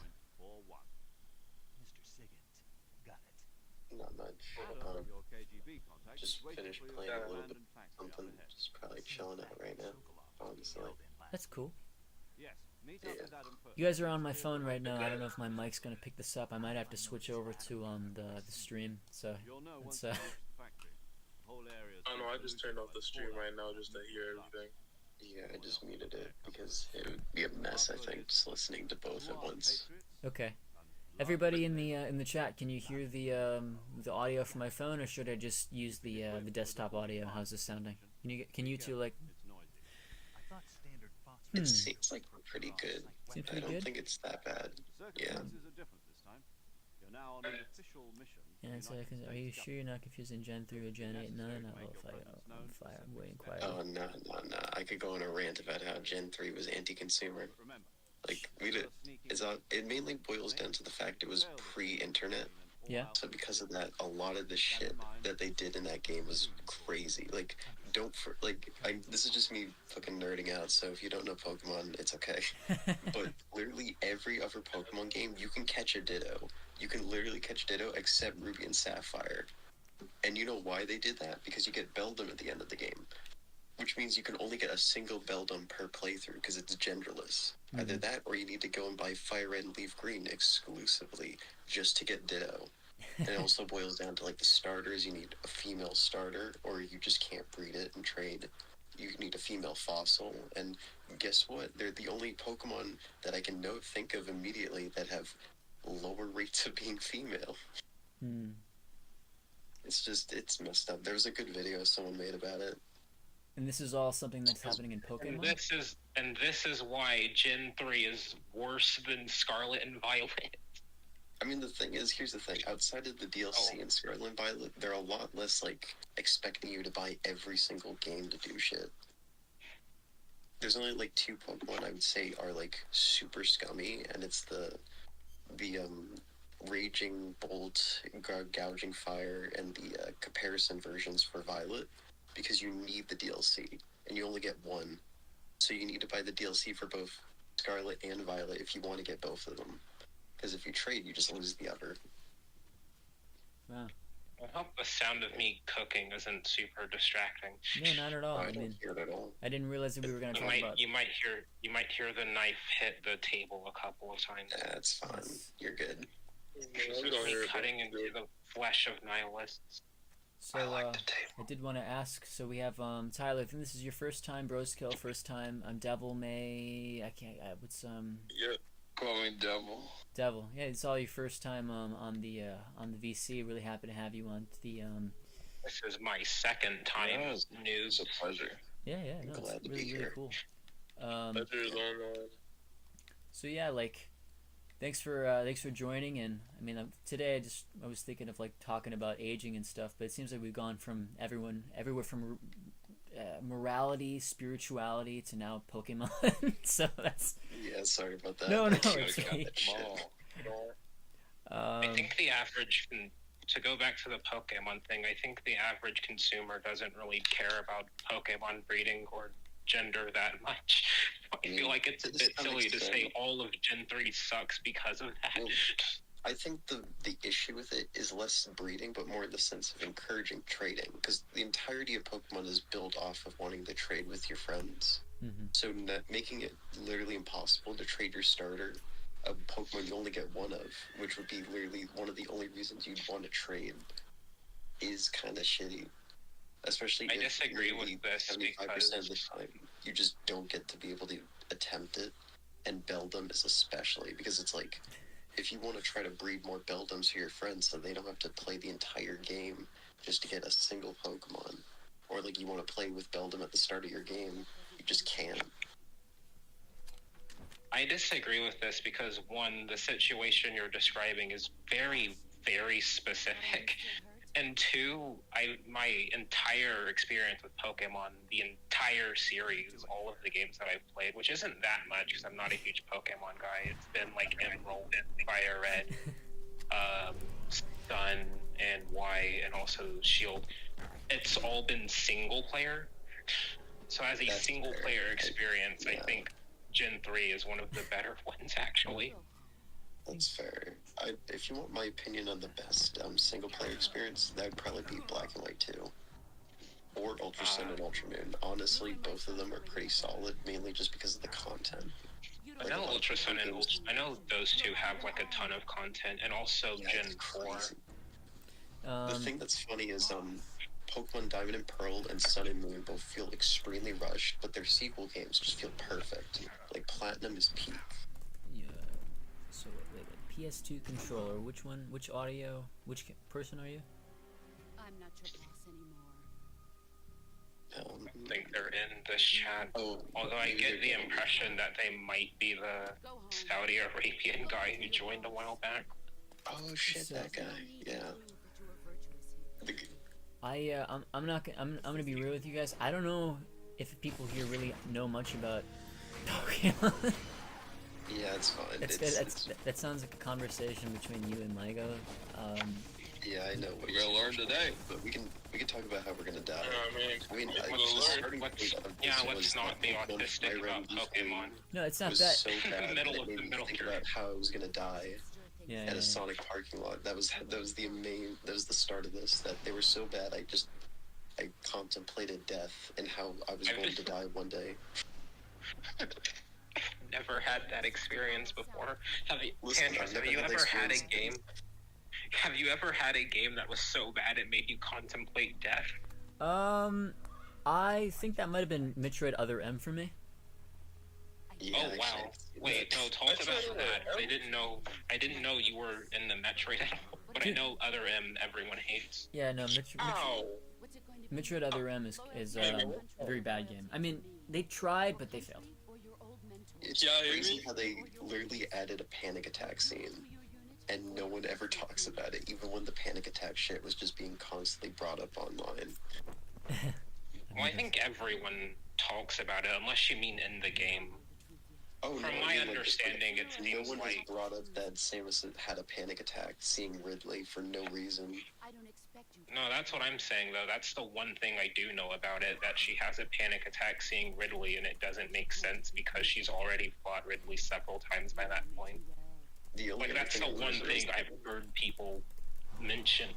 Not much. Just finished playing a little bit of something. Just probably chilling out right now, honestly. That's cool. Yeah. You guys are on my phone right now. I don't know if my mic's gonna pick this up. I might have to switch over to the stream. So it's Oh no, I just turned off the stream right now just to hear everything. Yeah, I just muted it because it would be a mess, I think, just listening to both at once. Okay. Everybody in the chat, can you hear the audio from my phone, or should I just use the desktop audio? How's this sounding? Can you two like? It seems like pretty good. Seems I pretty don't good. think it's that bad. Yeah. And so, are you sure you're not confusing Gen 3 or Gen 8? No. I'm waiting quiet. Oh no. I could go on a rant about how Gen 3 was anti-consumer. Like it mainly boils down to the fact it was pre-internet. Yeah. So because of that, a lot of the shit that they did in that game was crazy. Like, this is just me fucking nerding out, so if you don't know Pokemon, it's okay. But literally every other Pokemon game, you can catch a Ditto. You can literally catch Ditto except Ruby and Sapphire. And you know why they did that? Because you get Beldum at the end of the game. Which means you can only get a single Beldum per playthrough because it's genderless. Mm-hmm. Either that or you need to go and buy Fire Red and Leaf Green exclusively just to get Ditto. And it also boils down to like the starters. You need a female starter or you just can't breed it and trade. You need a female fossil. And guess what? They're the only Pokemon that I can think of immediately that have lower rates of being female. Hmm. It's messed up. There was a good video someone made about it. And this is all something that's happening in And Pokemon? this is why Gen 3 is worse than Scarlet and Violet. I mean, the thing is, here's the thing. Outside of the DLC in Scarlet and Violet, they're a lot less, like, expecting you to buy every single game to do shit. There's only, like, 2 Pokemon I would say are, like, super scummy, and it's the Raging Bolt, Gouging Fire, and the comparison versions for Violet, because you need the DLC, and you only get one. So you need to buy the DLC for both Scarlet and Violet if you want to get both of them. Because if you trade, you just lose the other. Wow. I hope the sound of me cooking isn't super distracting. No, not at all. I I don't mean, hear it at all. I didn't realize that we were going to talk about... You might hear the knife hit the table a couple of times. That's fine. Yes. You're good. This is me cutting into the flesh of nihilists. So, I did want to ask, so we have, Tyler, I think this is your first time, Broskill, first time. Devil May... I can't... what's, Yeah. Call me Devil. Devil. Yeah, it's all your first time on the VC. Really happy to have you on the This is my second time Yes. news. It's a pleasure. Yeah, no, Glad it's to be really here. cool. Pleasure's on. So yeah, like, thanks for joining. And I mean, today I was thinking of like talking about aging and stuff, but it seems like we've gone from everywhere from morality, spirituality to now Pokemon. So that's Yeah, sorry about that. No, I it's can't cut okay. that shit. I think the average, to go back to the Pokemon thing, I think the average consumer doesn't really care about Pokemon breeding or gender that much. I feel like it's a To bit some silly to extent. say all of Gen 3 sucks because of that. Well, I think the issue with it is less breeding, but more in the sense of encouraging trading, because the entirety of Pokemon is built off of wanting to trade with your friends. So making it literally impossible to trade your starter, a Pokemon you only get one of, which would be literally one of the only reasons you'd want to trade, is kind of shitty. Especially I if disagree with literally this 75% of the time you just don't get to be able to attempt it, and Beldum is especially, because it's like, if you want to try to breed more Beldums for your friends so they don't have to play the entire game just to get a single Pokemon, or like you want to play with Beldum at the start of your game, you just can't. I disagree with this because, one, the situation you're describing is very, very specific. And two, my entire experience with Pokemon, the entire series, all of the games that I've played, which isn't that much because I'm not a huge Pokemon guy. It's been like Emerald, Fire Red, Sun, and Y, and also Shield. It's all been single player. So as a That's single fair. player experience, I Yeah. think Gen 3 is one of the better ones, actually. That's fair. If you want my opinion on the best single player experience, that would probably be Black and White 2. Or Ultra Sun and Ultra Moon. Honestly, both of them are pretty solid, mainly just because of the content. I know Ultra Sun and I know those two have like a ton of content, and also Yeah, Gen it's 4. crazy. The thing that's funny is Pokemon Diamond and Pearl and Sun and Moon both feel extremely rushed, but their sequel games just feel perfect. Like Platinum is peak. yeah. So wait, PS2 controller. Which one? Which audio? Which person are you? I'm not your boss anymore. I think they're in this chat. Oh, Although I maybe get they're the going- impression that they might be the Go home. Saudi Arabian guy who joined a while back. Oh shit, that guy. Yeah. That you are virtuous here. The g- I'm not gonna, I'm gonna be real with you guys. I don't know if people here really know much about Pokemon. Yeah, it's fine. That sounds like a conversation between you and Lego. Yeah, I know. We're gonna learn today. But we can talk about how we're gonna die. I mean, Let's- the starting let's- point of yeah, this let's was not that be Pokemon autistic Fire about Red Leaf Pokemon. No, it's not was that. so bad Middle that of it made the me middle think here. about how I was gonna die Yeah, at a Sonic parking lot. That was the start of this. That they were so bad. I contemplated death and how I was going to die one day. Never had that experience before. Listen, Tantris, I've never have you had ever that had a experience. game? Have you ever had a game that was so bad it made you contemplate death? I think that might have been Metroid Other M for me. Yeah, Oh actually, wow. Wait, no, talk about that. I didn't know you were in the Metroid at all. But I know Other M everyone hates. Yeah, no, Ow! Metroid Other M is a very bad game. I mean, they tried, but they failed. It's Yeah, I crazy mean- how they literally added a panic attack scene, and no one ever talks about it, even when the panic attack shit was just being constantly brought up online. Well, I think everyone talks about it, unless you mean in the game. Oh, From no, my I mean, understanding, it no seems one has like brought up that Samus had a panic attack seeing Ridley for no reason. no. That's what I'm saying though. That's the one thing I do know about it. That she has a panic attack seeing Ridley, and it doesn't make sense because she's already fought Ridley several times by that point. The only Like other that's the thing I one remember thing is- I've heard people mention.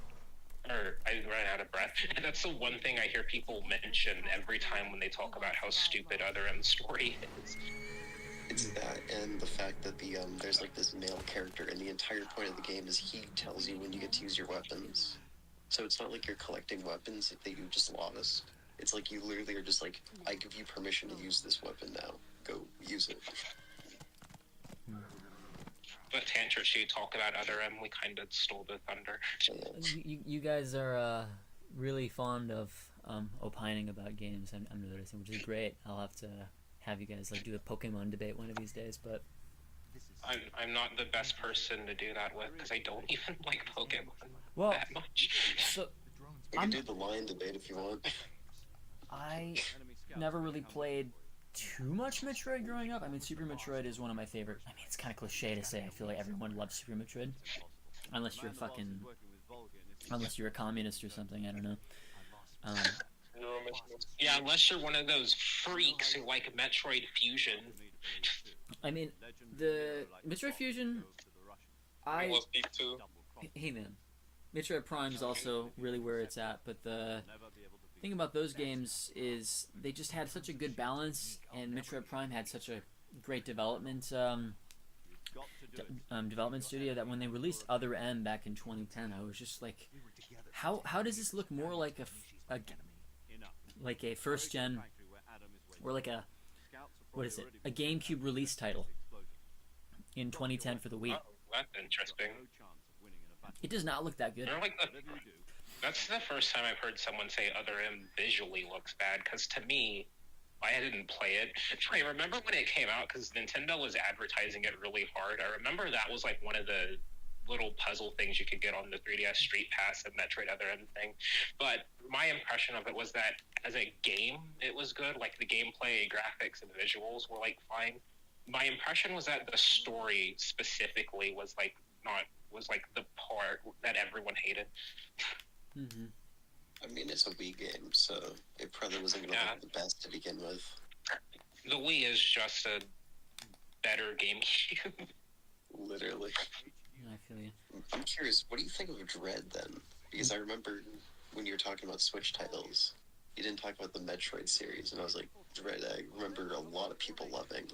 Or I ran out of breath. That's the one thing I hear people mention every time when they talk about how stupid Other M's story is. It's that, and the fact that there's like this male character, and the entire point of the game is he tells you when you get to use your weapons. So it's not like you're collecting weapons that you just lost. It's like you literally are just like, I give you permission to use this weapon now. Go use it. But Tantris, you talk about Other M, we kind of stole the thunder. You guys are really fond of opining about games. I'm noticing, which is great. I'll have to have you guys like do a Pokemon debate one of these days. But I'm not the best person to do that with because I don't even like Pokemon well, that much. so We can do the line debate if you want. I never really played too much Metroid growing up. I mean, Super Metroid is one of my favorite. I mean, it's kind of cliche to say. I feel like everyone loves Super Metroid, unless you're unless you're a communist or something. I don't know. Yeah, unless you're one of those freaks who like Metroid Fusion. I mean, the Metroid Fusion. Hey man, Metroid Prime is also really where it's at, but the thing about those games is they just had such a good balance, and Metroid Prime had such a great development development studio that when they released Other M back in 2010, I was just like, how does this look more like a first gen or like a a GameCube release title in 2010 for the Wii? Oh, that's interesting. It does not look that good. That's the first time I've heard someone say Other M visually looks bad, because to me, I didn't play it. I remember when it came out, because Nintendo was advertising it really hard. I remember that was like one of the little puzzle things you could get on the 3DS Street Pass and Metroid Other M thing. But my impression of it was that as a game, it was good. Like the gameplay, graphics, and visuals were like fine. My impression was that the story specifically was like the part that everyone hated. Mm-hmm. I mean, it's a Wii game, so it probably wasn't going to look the best to begin with. The Wii is just a better GameCube. Literally. I feel you. I'm curious, what do you think of Dread then? Because I remember when you were talking about Switch titles, you didn't talk about the Metroid series, and I was like, Dread, I remember a lot of people loving.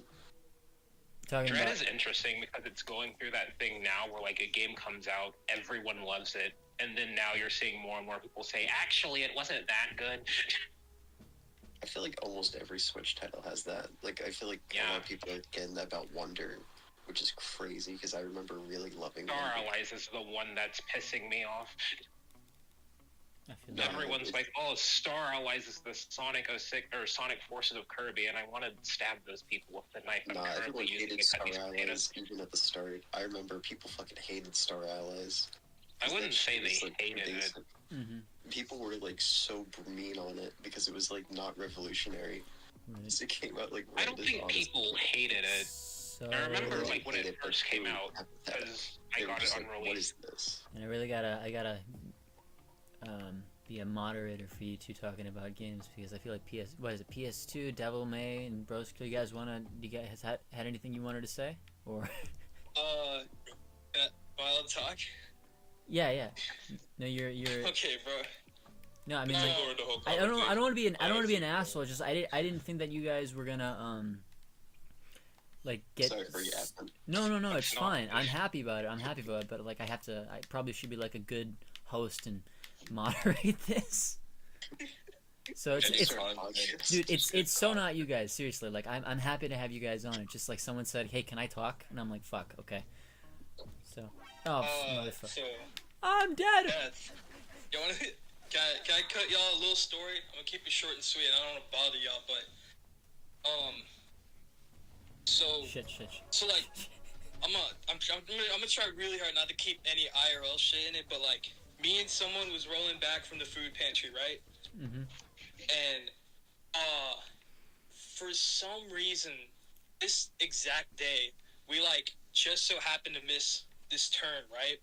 Dread is interesting because it's going through that thing now where like a game comes out, everyone loves it, and then now you're seeing more and more people say, actually, it wasn't that good. I feel like almost every Switch title has that. Like, I feel like a lot of people are getting that about Wonder, which is crazy because I remember really loving Star Wonder. Allies is the one that's pissing me off. No, everyone's like, "Oh, Star Allies is the Sonic 06 or Sonic Forces of Kirby," and I want to stab those people with the knife. Nah, everyone hated Star Allies even at the start. I remember people fucking hated Star Allies. I wouldn't say they like, hated it. Mm-hmm. People were like so mean on it because it was like not revolutionary. Right. So it came out like. I don't think people hated it. So, I remember like when it first came out because I got it on release. What is this? And I gotta be a moderator for you two talking about games because I feel like PS2, Devil May, and Bros. Do you guys had anything you wanted to say or? While talk. Yeah. No, you're. Okay, bro. No, I mean like, I don't want to be an asshole. Just I didn't think that you guys were gonna like get. Sorry for you asking. No, it's fine. I'm happy about it. But like I probably should be like a good host and moderate this. So it's dude, it's so not you guys, seriously. Like I'm happy to have you guys on. It's just like someone said, "Hey, can I talk?" And I'm like, "Fuck, okay." So, motherfucker. So, I'm dead. you wanna, can I cut y'all a little story? I'm gonna keep it short and sweet. I don't want to bother y'all, but Shit. so like, I'm gonna try really hard not to keep any IRL shit in it, but like, me and someone was rolling back from the food pantry, right? Mm-hmm. And for some reason, this exact day, we like just so happened to miss this turn, right?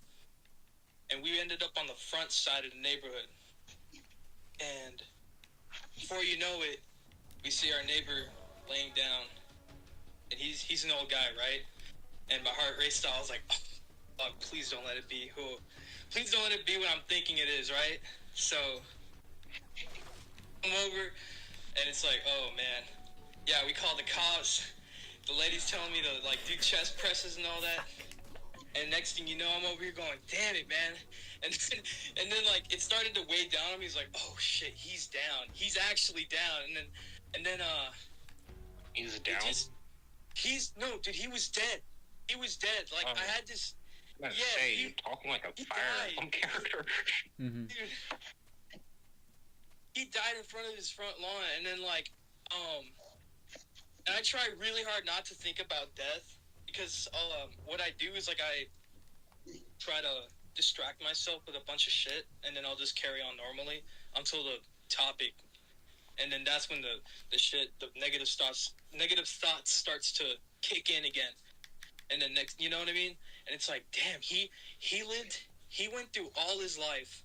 And we ended up on the front side of the neighborhood. And before you know it, we see our neighbor laying down, and he's an old guy, right? And my heart raced. I was like, oh, fuck, please don't let it be please don't let it be what I'm thinking it is, right? So come over, and it's like, oh man, yeah, we called the cops. The lady's telling me to like do chest presses and all that. And next thing you know, I'm over here going, damn it, man. And then like it started to weigh down on me. He's like, oh shit, he's down. He's actually down. And then he's down. No, dude, he was dead. He was dead. Like I had this. Yeah, you're talking like a Fire Emblem character. Mm-hmm. Dude, he died in front of his front lawn, and then like, and I try really hard not to think about death because what I do is like I try to distract myself with a bunch of shit, and then I'll just carry on normally until the topic, and then that's when the negative thoughts starts to kick in again, and then next, you know what I mean? And it's like, damn, he went through all his life,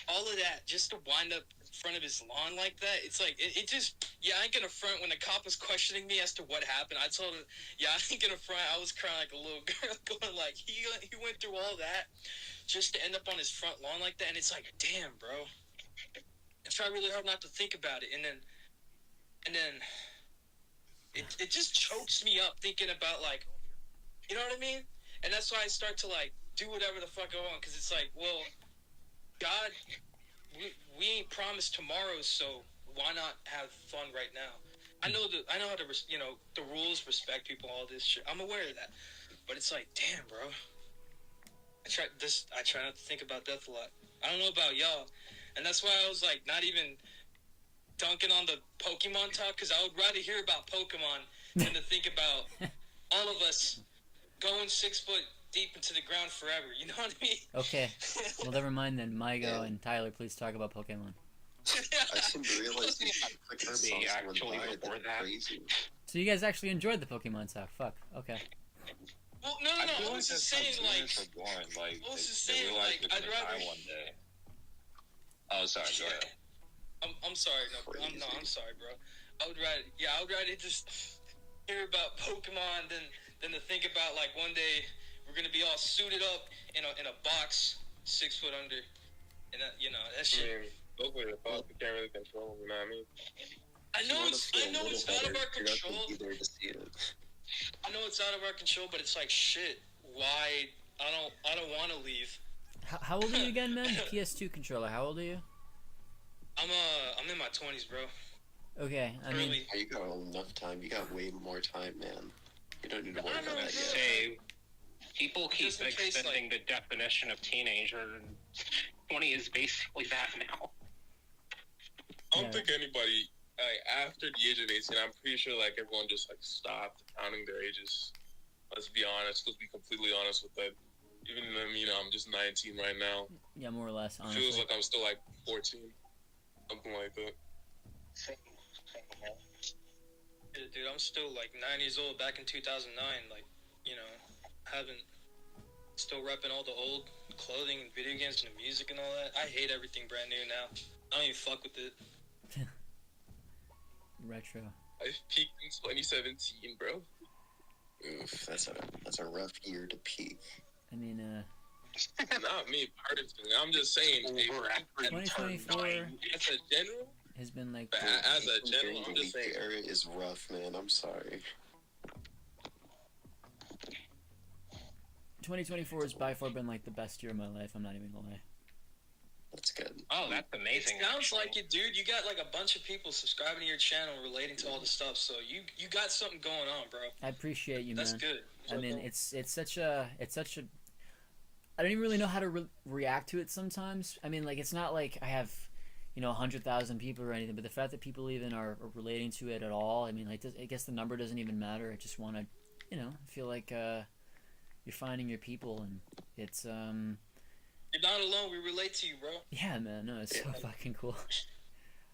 all of that, just to wind up in front of his lawn like that. It's like, it just, yeah, I ain't gonna front. When the cop was questioning me as to what happened, I told him, yeah, I ain't gonna front. I was crying like a little girl, going like, he went through all that just to end up on his front lawn like that. And it's like, damn, bro. I try really hard not to think about it. And then it just chokes me up thinking about, like, you know what I mean? And that's why I start to, like, do whatever the fuck I want, because it's like, well, God, we ain't promised tomorrow, so why not have fun right now? I know how to, the rules, respect people, all this shit. I'm aware of that. But it's like, damn, bro. I try not to think about death a lot. I don't know about y'all. And that's why I was, like, not even dunking on the Pokemon talk, because I would rather hear about Pokemon than to think about all of us going 6 foot deep into the ground forever. You know what I mean? Okay. Well, never mind then. Mygo and Tyler, please talk about Pokemon. I didn't realize you fucking saw someone die. That's crazy. So you guys actually enjoyed the Pokemon talk? Fuck. Okay. Well, no. I was just saying, like, I'd rather. One day. Oh, sorry. Go ahead. I'm sorry. I'm sorry, bro. I would rather just hear about Pokemon than to think about, like, one day we're gonna be all suited up in a box 6 foot under, and that, that shit. Hopefully the boss can't really control, you know what I mean? I know it's out of our control. I know it's out of our control, but it's like, shit. Why? I don't want to leave. How old are you again, man? PS2 controller. How old are you? I'm in my 20s, bro. Okay, I mean, you got enough time. You got way more time, man. You don't need to worry about that yet. Say, people keep extending the definition of teenager, and 20 is basically that now. I don't think anybody, like, after the age of 18, I'm pretty sure, like, everyone just, like, stopped counting their ages. Let's be honest. Let's be completely honest with that. Even though, I'm just 19 right now. Yeah, more or less, honestly. Feels like I'm still, like, 14. Something like that. Dude, I'm still, like, 9 years old back in 2009. Like, still repping all the old clothing and video games and the music and all that. I hate everything brand new now. I don't even fuck with it. Retro. I peaked in 2017, bro. Oof, that's a rough year to peak. I mean, Not me, personally. I'm just saying. 2024 As a general? has been like... As a general, I'm just saying. The area is rough, man. I'm sorry. 2024 has by far been like the best year of my life. I'm not even gonna lie. That's good. Oh, that's amazing. It sounds actually. like it, dude. You got like a bunch of people subscribing to your channel relating to all the stuff, so you got something going on, bro. I appreciate you, That's man. good. I mean, it's such a I don't even really know how to react to it sometimes. I mean, like, it's not like I have, 100,000 people or anything, but the fact that people even are relating to it at all, I mean, like, I guess the number doesn't even matter. I just want to, feel like you're finding your people, and it's You're not alone. We relate to you, bro. yeah, man. No, it's so fucking cool.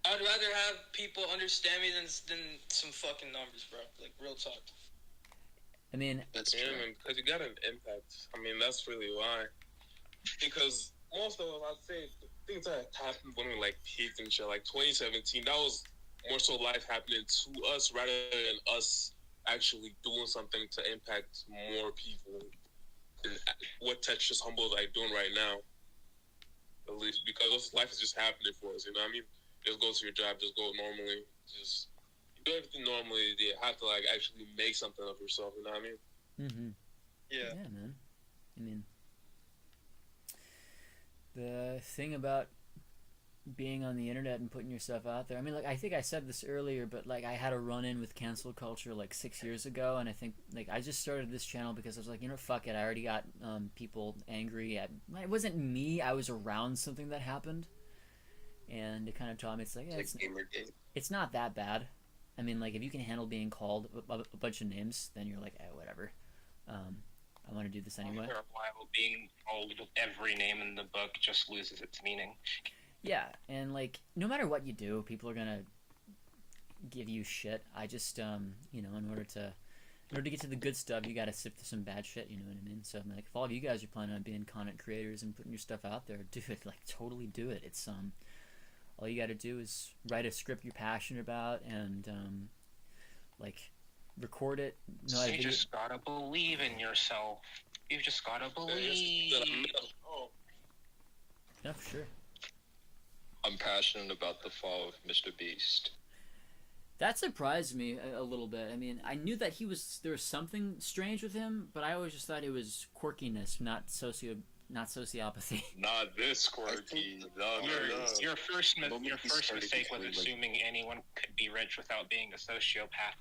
I'd rather have people understand me than some fucking numbers, bro. Like, real talk. I mean, That's true. Yeah, man, because you got an impact. I mean, that's really why. Because most of us, I'd say, the things that happened when we like peaked and shit, like 2017, that was more so life happening to us rather than us actually doing something to impact more people. And what Tetris Humble is like doing right now, at least, because life is just happening for us. You know what I mean? Just go to your job, just go normally, just do everything normally. You have to like actually make something of yourself. You know what I mean? mm-hmm. Yeah. Yeah, man. I mean, the thing about being on the internet and putting yourself out there, I mean, like, I think I said this earlier, but like, I had a run-in with cancel culture like 6 years ago, and I think, like, I just started this channel because I was like, fuck it, I already got people angry at, it wasn't me, I was around something that happened, and it kind of taught me, it's like, yeah, it's not that bad. I mean, like, if you can handle being called a bunch of names, then you're like, whatever. I want to do this anyway. After a while, being called every name in the book just loses its meaning. Yeah, and like, no matter what you do, people are gonna give you shit. I just, in order to get to the good stuff, you gotta sift through some bad shit. You know what I mean? So, like, if all of you guys are planning on being content creators and putting your stuff out there, do it. Like, totally do it. It's all you gotta do is write a script you're passionate about and like, record it. You just gotta believe in yourself. You just gotta believe. Yeah, for sure. I'm passionate about the fall of Mr. Beast. That surprised me a little bit. I mean, I knew that there was something strange with him, but I always just thought it was quirkiness, not sociopathy. Not this quirky. No. Your first mistake was assuming anyone could be rich without being a sociopath.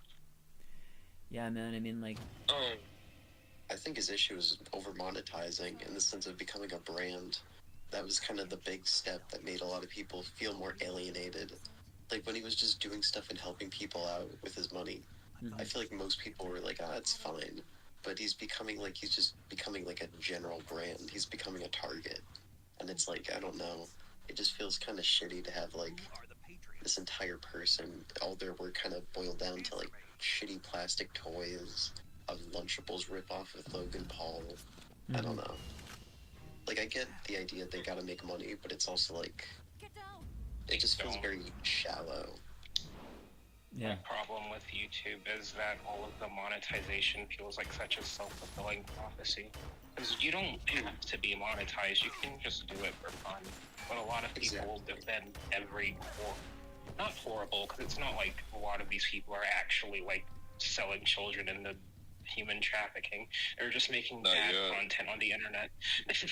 Yeah, man. I mean, like, I think his issue is over monetizing in the sense of becoming a brand. That was kind of the big step that made a lot of people feel more alienated. Like, when he was just doing stuff and helping people out with his money, I feel like most people were like, it's fine. But he's just becoming like a general brand. He's becoming a target. And it's like, I don't know. It just feels kind of shitty to have, like, this entire person, all their work kind of boiled down to, like, shitty plastic toys, a Lunchables ripoff with Logan Paul. I don't know. Like, I get the idea they gotta make money, but it's also like, it just feels very shallow. Yeah. My problem with YouTube is that all of the monetization feels like such a self-fulfilling prophecy. Because you don't have to be monetized, you can just do it for fun. But a lot of people will defend every not horrible, because it's not like a lot of these people are actually, like, selling children into human trafficking. They're just making bad content on the internet.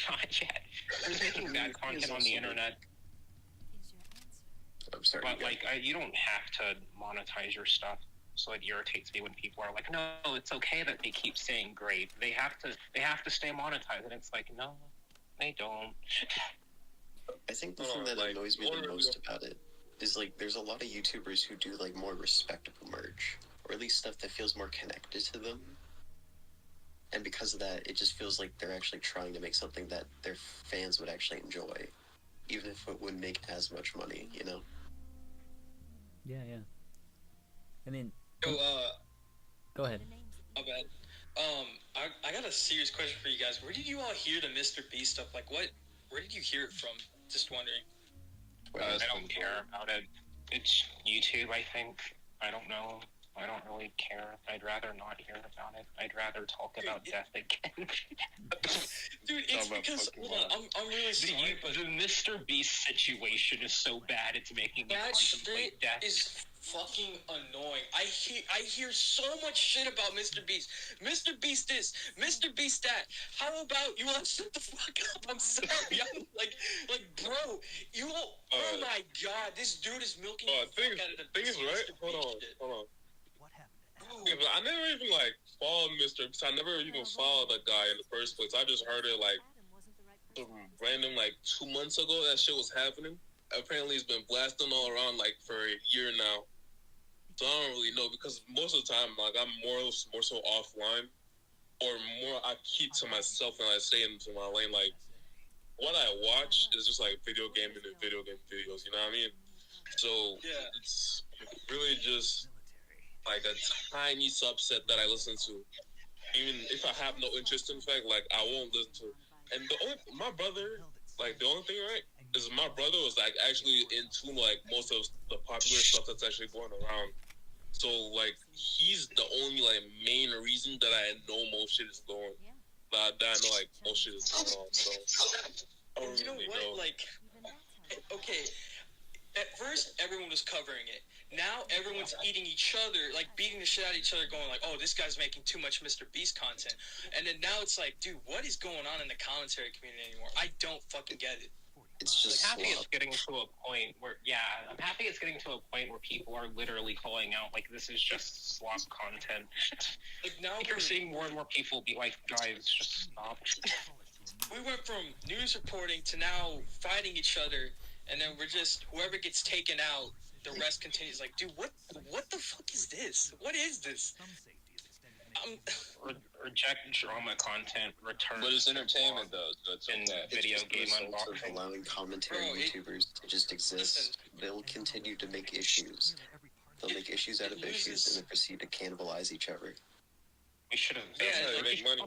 Not yet. They're just making bad content on the internet. I'm sorry. But, like, you don't have to monetize your stuff. So it irritates me when people are like, no, it's okay that they keep saying great. They have to stay monetized. And it's like, no, they don't. I think the thing that annoys me the most about it is, like, there's a lot of YouTubers who do, like, more respectable merch, or at least stuff that feels more connected to them. And because of that, it just feels like they're actually trying to make something that their fans would actually enjoy, even if it wouldn't make as much money, you know? Yeah. I mean, Yo, go ahead. My bad. I got a serious question for you guys. Where did you all hear the Mr. Beast stuff? Like, where did you hear it from? Just wondering. I don't care about it. It's YouTube, I think. I don't know. I don't really care. I'd rather not hear about it. I'd rather talk about death again. Dude, it's because I'm really sorry, but the Mr. Beast situation is so bad. It's making me that contemplate shit death. is fucking annoying. I hear so much shit about Mr. Beast. Mr. Beast this, Mr. Beast that. How about you all shut the fuck up? I'm sorry. I'm like, bro, you all, oh my god, this dude is milking the fuck out of the thing is, right? Hold on. What happened? Yeah, but I never even like followed Mr. Because I never even followed the guy in the first place. I just heard it like some random like 2 months ago that shit was happening. Apparently, it's been blasting all around like for a year now. So I don't really know because most of the time, like I'm more so offline, or more I keep to myself and I stay into my lane. Like what I watch is just like video gaming and video game videos. You know what I mean? So it's really just like a tiny subset that I listen to. Even if I have no interest in fact, like I won't listen to. And my brother, like the only thing right is my brother was like actually into like most of the popular stuff that's actually going around. So like he's the only like main reason that I know most shit is going. That I know like most shit is going on. So and you know what? Like, okay, at first everyone was covering it. Now everyone's eating each other, like beating the shit out of each other, going like, "Oh, this guy's making too much Mr. Beast content." And then now it's like, dude, what is going on in the commentary community anymore? I don't fucking get it. It's just I'm happy it's getting to a point where, I'm happy it's getting to a point where people are literally calling out, like, this is just slop content. Like, now you're seeing more and more people be like, guys, just stop. We went from news reporting to now fighting each other, and then we're just, whoever gets taken out, the rest continues. Like, dude, what the fuck is this? What is this? Reject drama content. Return. But it's entertainment, though. So it's in okay. video game unboxing. Of allowing commentary YouTubers to just exist, they'll continue to make issues. They'll make issues out of issues and then proceed to cannibalize each other. We should have. Make money.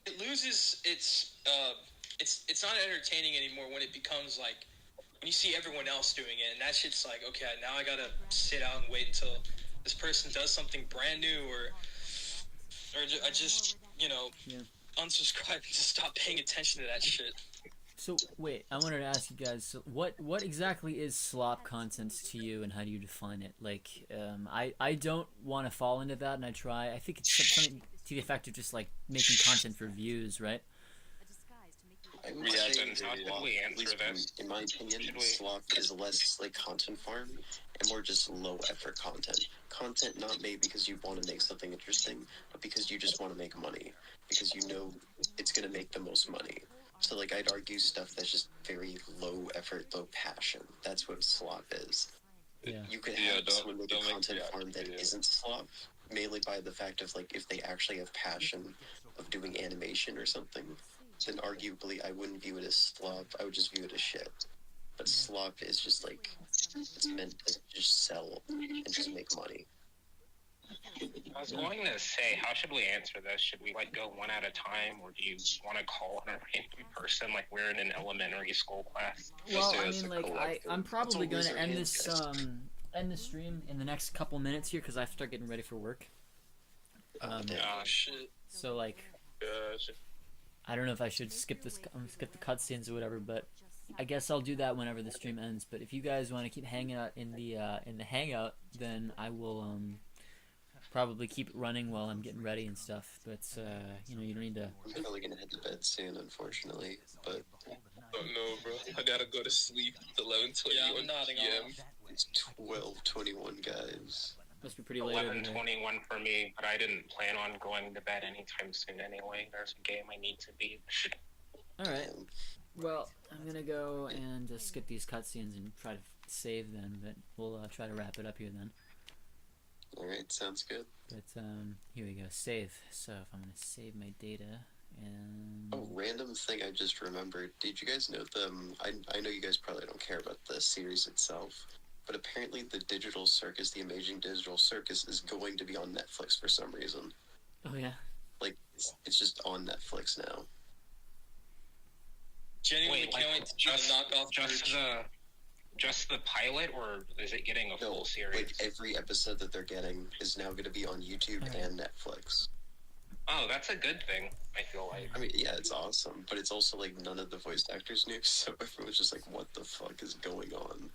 It loses its not entertaining anymore when it becomes like when you see everyone else doing it, and that shit's like, okay, now I gotta sit out and wait until this person does something brand new, or I just, unsubscribe and just stop paying attention to that shit. So wait, I wanted to ask you guys, so what exactly is slop content to you, and how do you define it? Like, I don't want to fall into that, and I think it's something to the effect of just like making content for views, right? I would say in my opinion, slop is less like content farm and more just low effort content. Content not made because you want to make something interesting, but because you just want to make money. Because you know it's going to make the most money. So like I'd argue stuff that's just very low effort, low passion. That's what slop is. Yeah. You could have someone make a content farm that isn't slop, mainly by the fact of like if they actually have passion of doing animation or something, then arguably I wouldn't view it as slop. I would just view it as shit. But slop is just like it's meant to just sell and just make money. I was going to say, how should we answer this? Should we like go one at a time, or do you want to call on a random person like we're in an elementary school class? Well, I mean, like I'm probably going to end this stream in the next couple minutes here because I have to start getting ready for work. Shit. So like, I don't know if I should skip the cutscenes or whatever, but I guess I'll do that whenever the stream ends. But if you guys want to keep hanging out in the hangout, then I will probably keep it running while I'm getting ready and stuff. But you don't need to. I'm probably gonna head to bed soon, unfortunately. But oh no, bro, I gotta go to sleep. It's 11:21 p.m. It's 12:21, guys. Must be pretty late. 11:21 for me, but I didn't plan on going to bed anytime soon anyway. There's a game I need to beat. All right. Well, I'm gonna go and skip these cutscenes and try to save then, but we'll try to wrap it up here then. Alright, sounds good. But here we go, save. So if I'm gonna save my data and oh, random thing I just remembered. Did you guys know I know you guys probably don't care about the series itself, but apparently the Digital Circus, the Amazing Digital Circus, is going to be on Netflix for some reason. Oh yeah? Like it's just on Netflix now. Genuinely can't wait to knock off just the pilot, or is it getting a full series? Like every episode that they're getting is now going to be on YouTube and Netflix. Oh, that's a good thing, I feel like. I mean, yeah, it's awesome, but it's also like none of the voice actors knew, so everyone's just like, what the fuck is going on?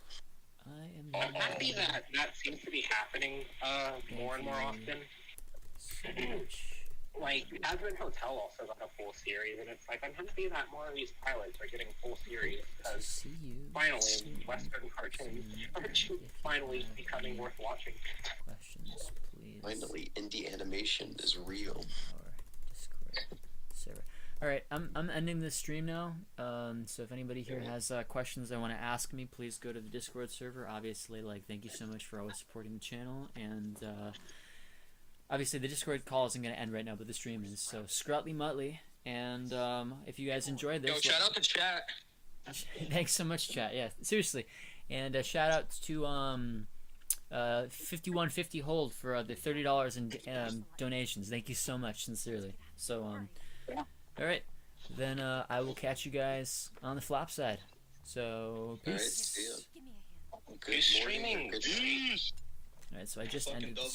I am I'm happy that that seems to be happening more and more often. so much. Like, Advent Hotel also got a full series, and it's like, I'm happy that more of these pilots are getting full series, because See you finally, soon. Western cartoons are finally becoming worth watching. Questions, please. Finally, indie animation is real. Our Discord server. Alright, I'm ending this stream now. So if anybody here has questions they want to ask me, please go to the Discord server. Obviously, like, thank you so much for always supporting the channel. And obviously, the Discord call isn't going to end right now, but the stream is. So, Scrutly Mutley. And if you guys enjoyed this... Yo, shout out to chat. Thanks so much, chat. Yeah, seriously. And shout out to 5150 Hold for the $30 in donations. Thank you so much, sincerely. So, alright. Then I will catch you guys on the flop side. So, peace. Alright, see ya. Good streaming. Good night. Alright, so I just Fucking ended... W.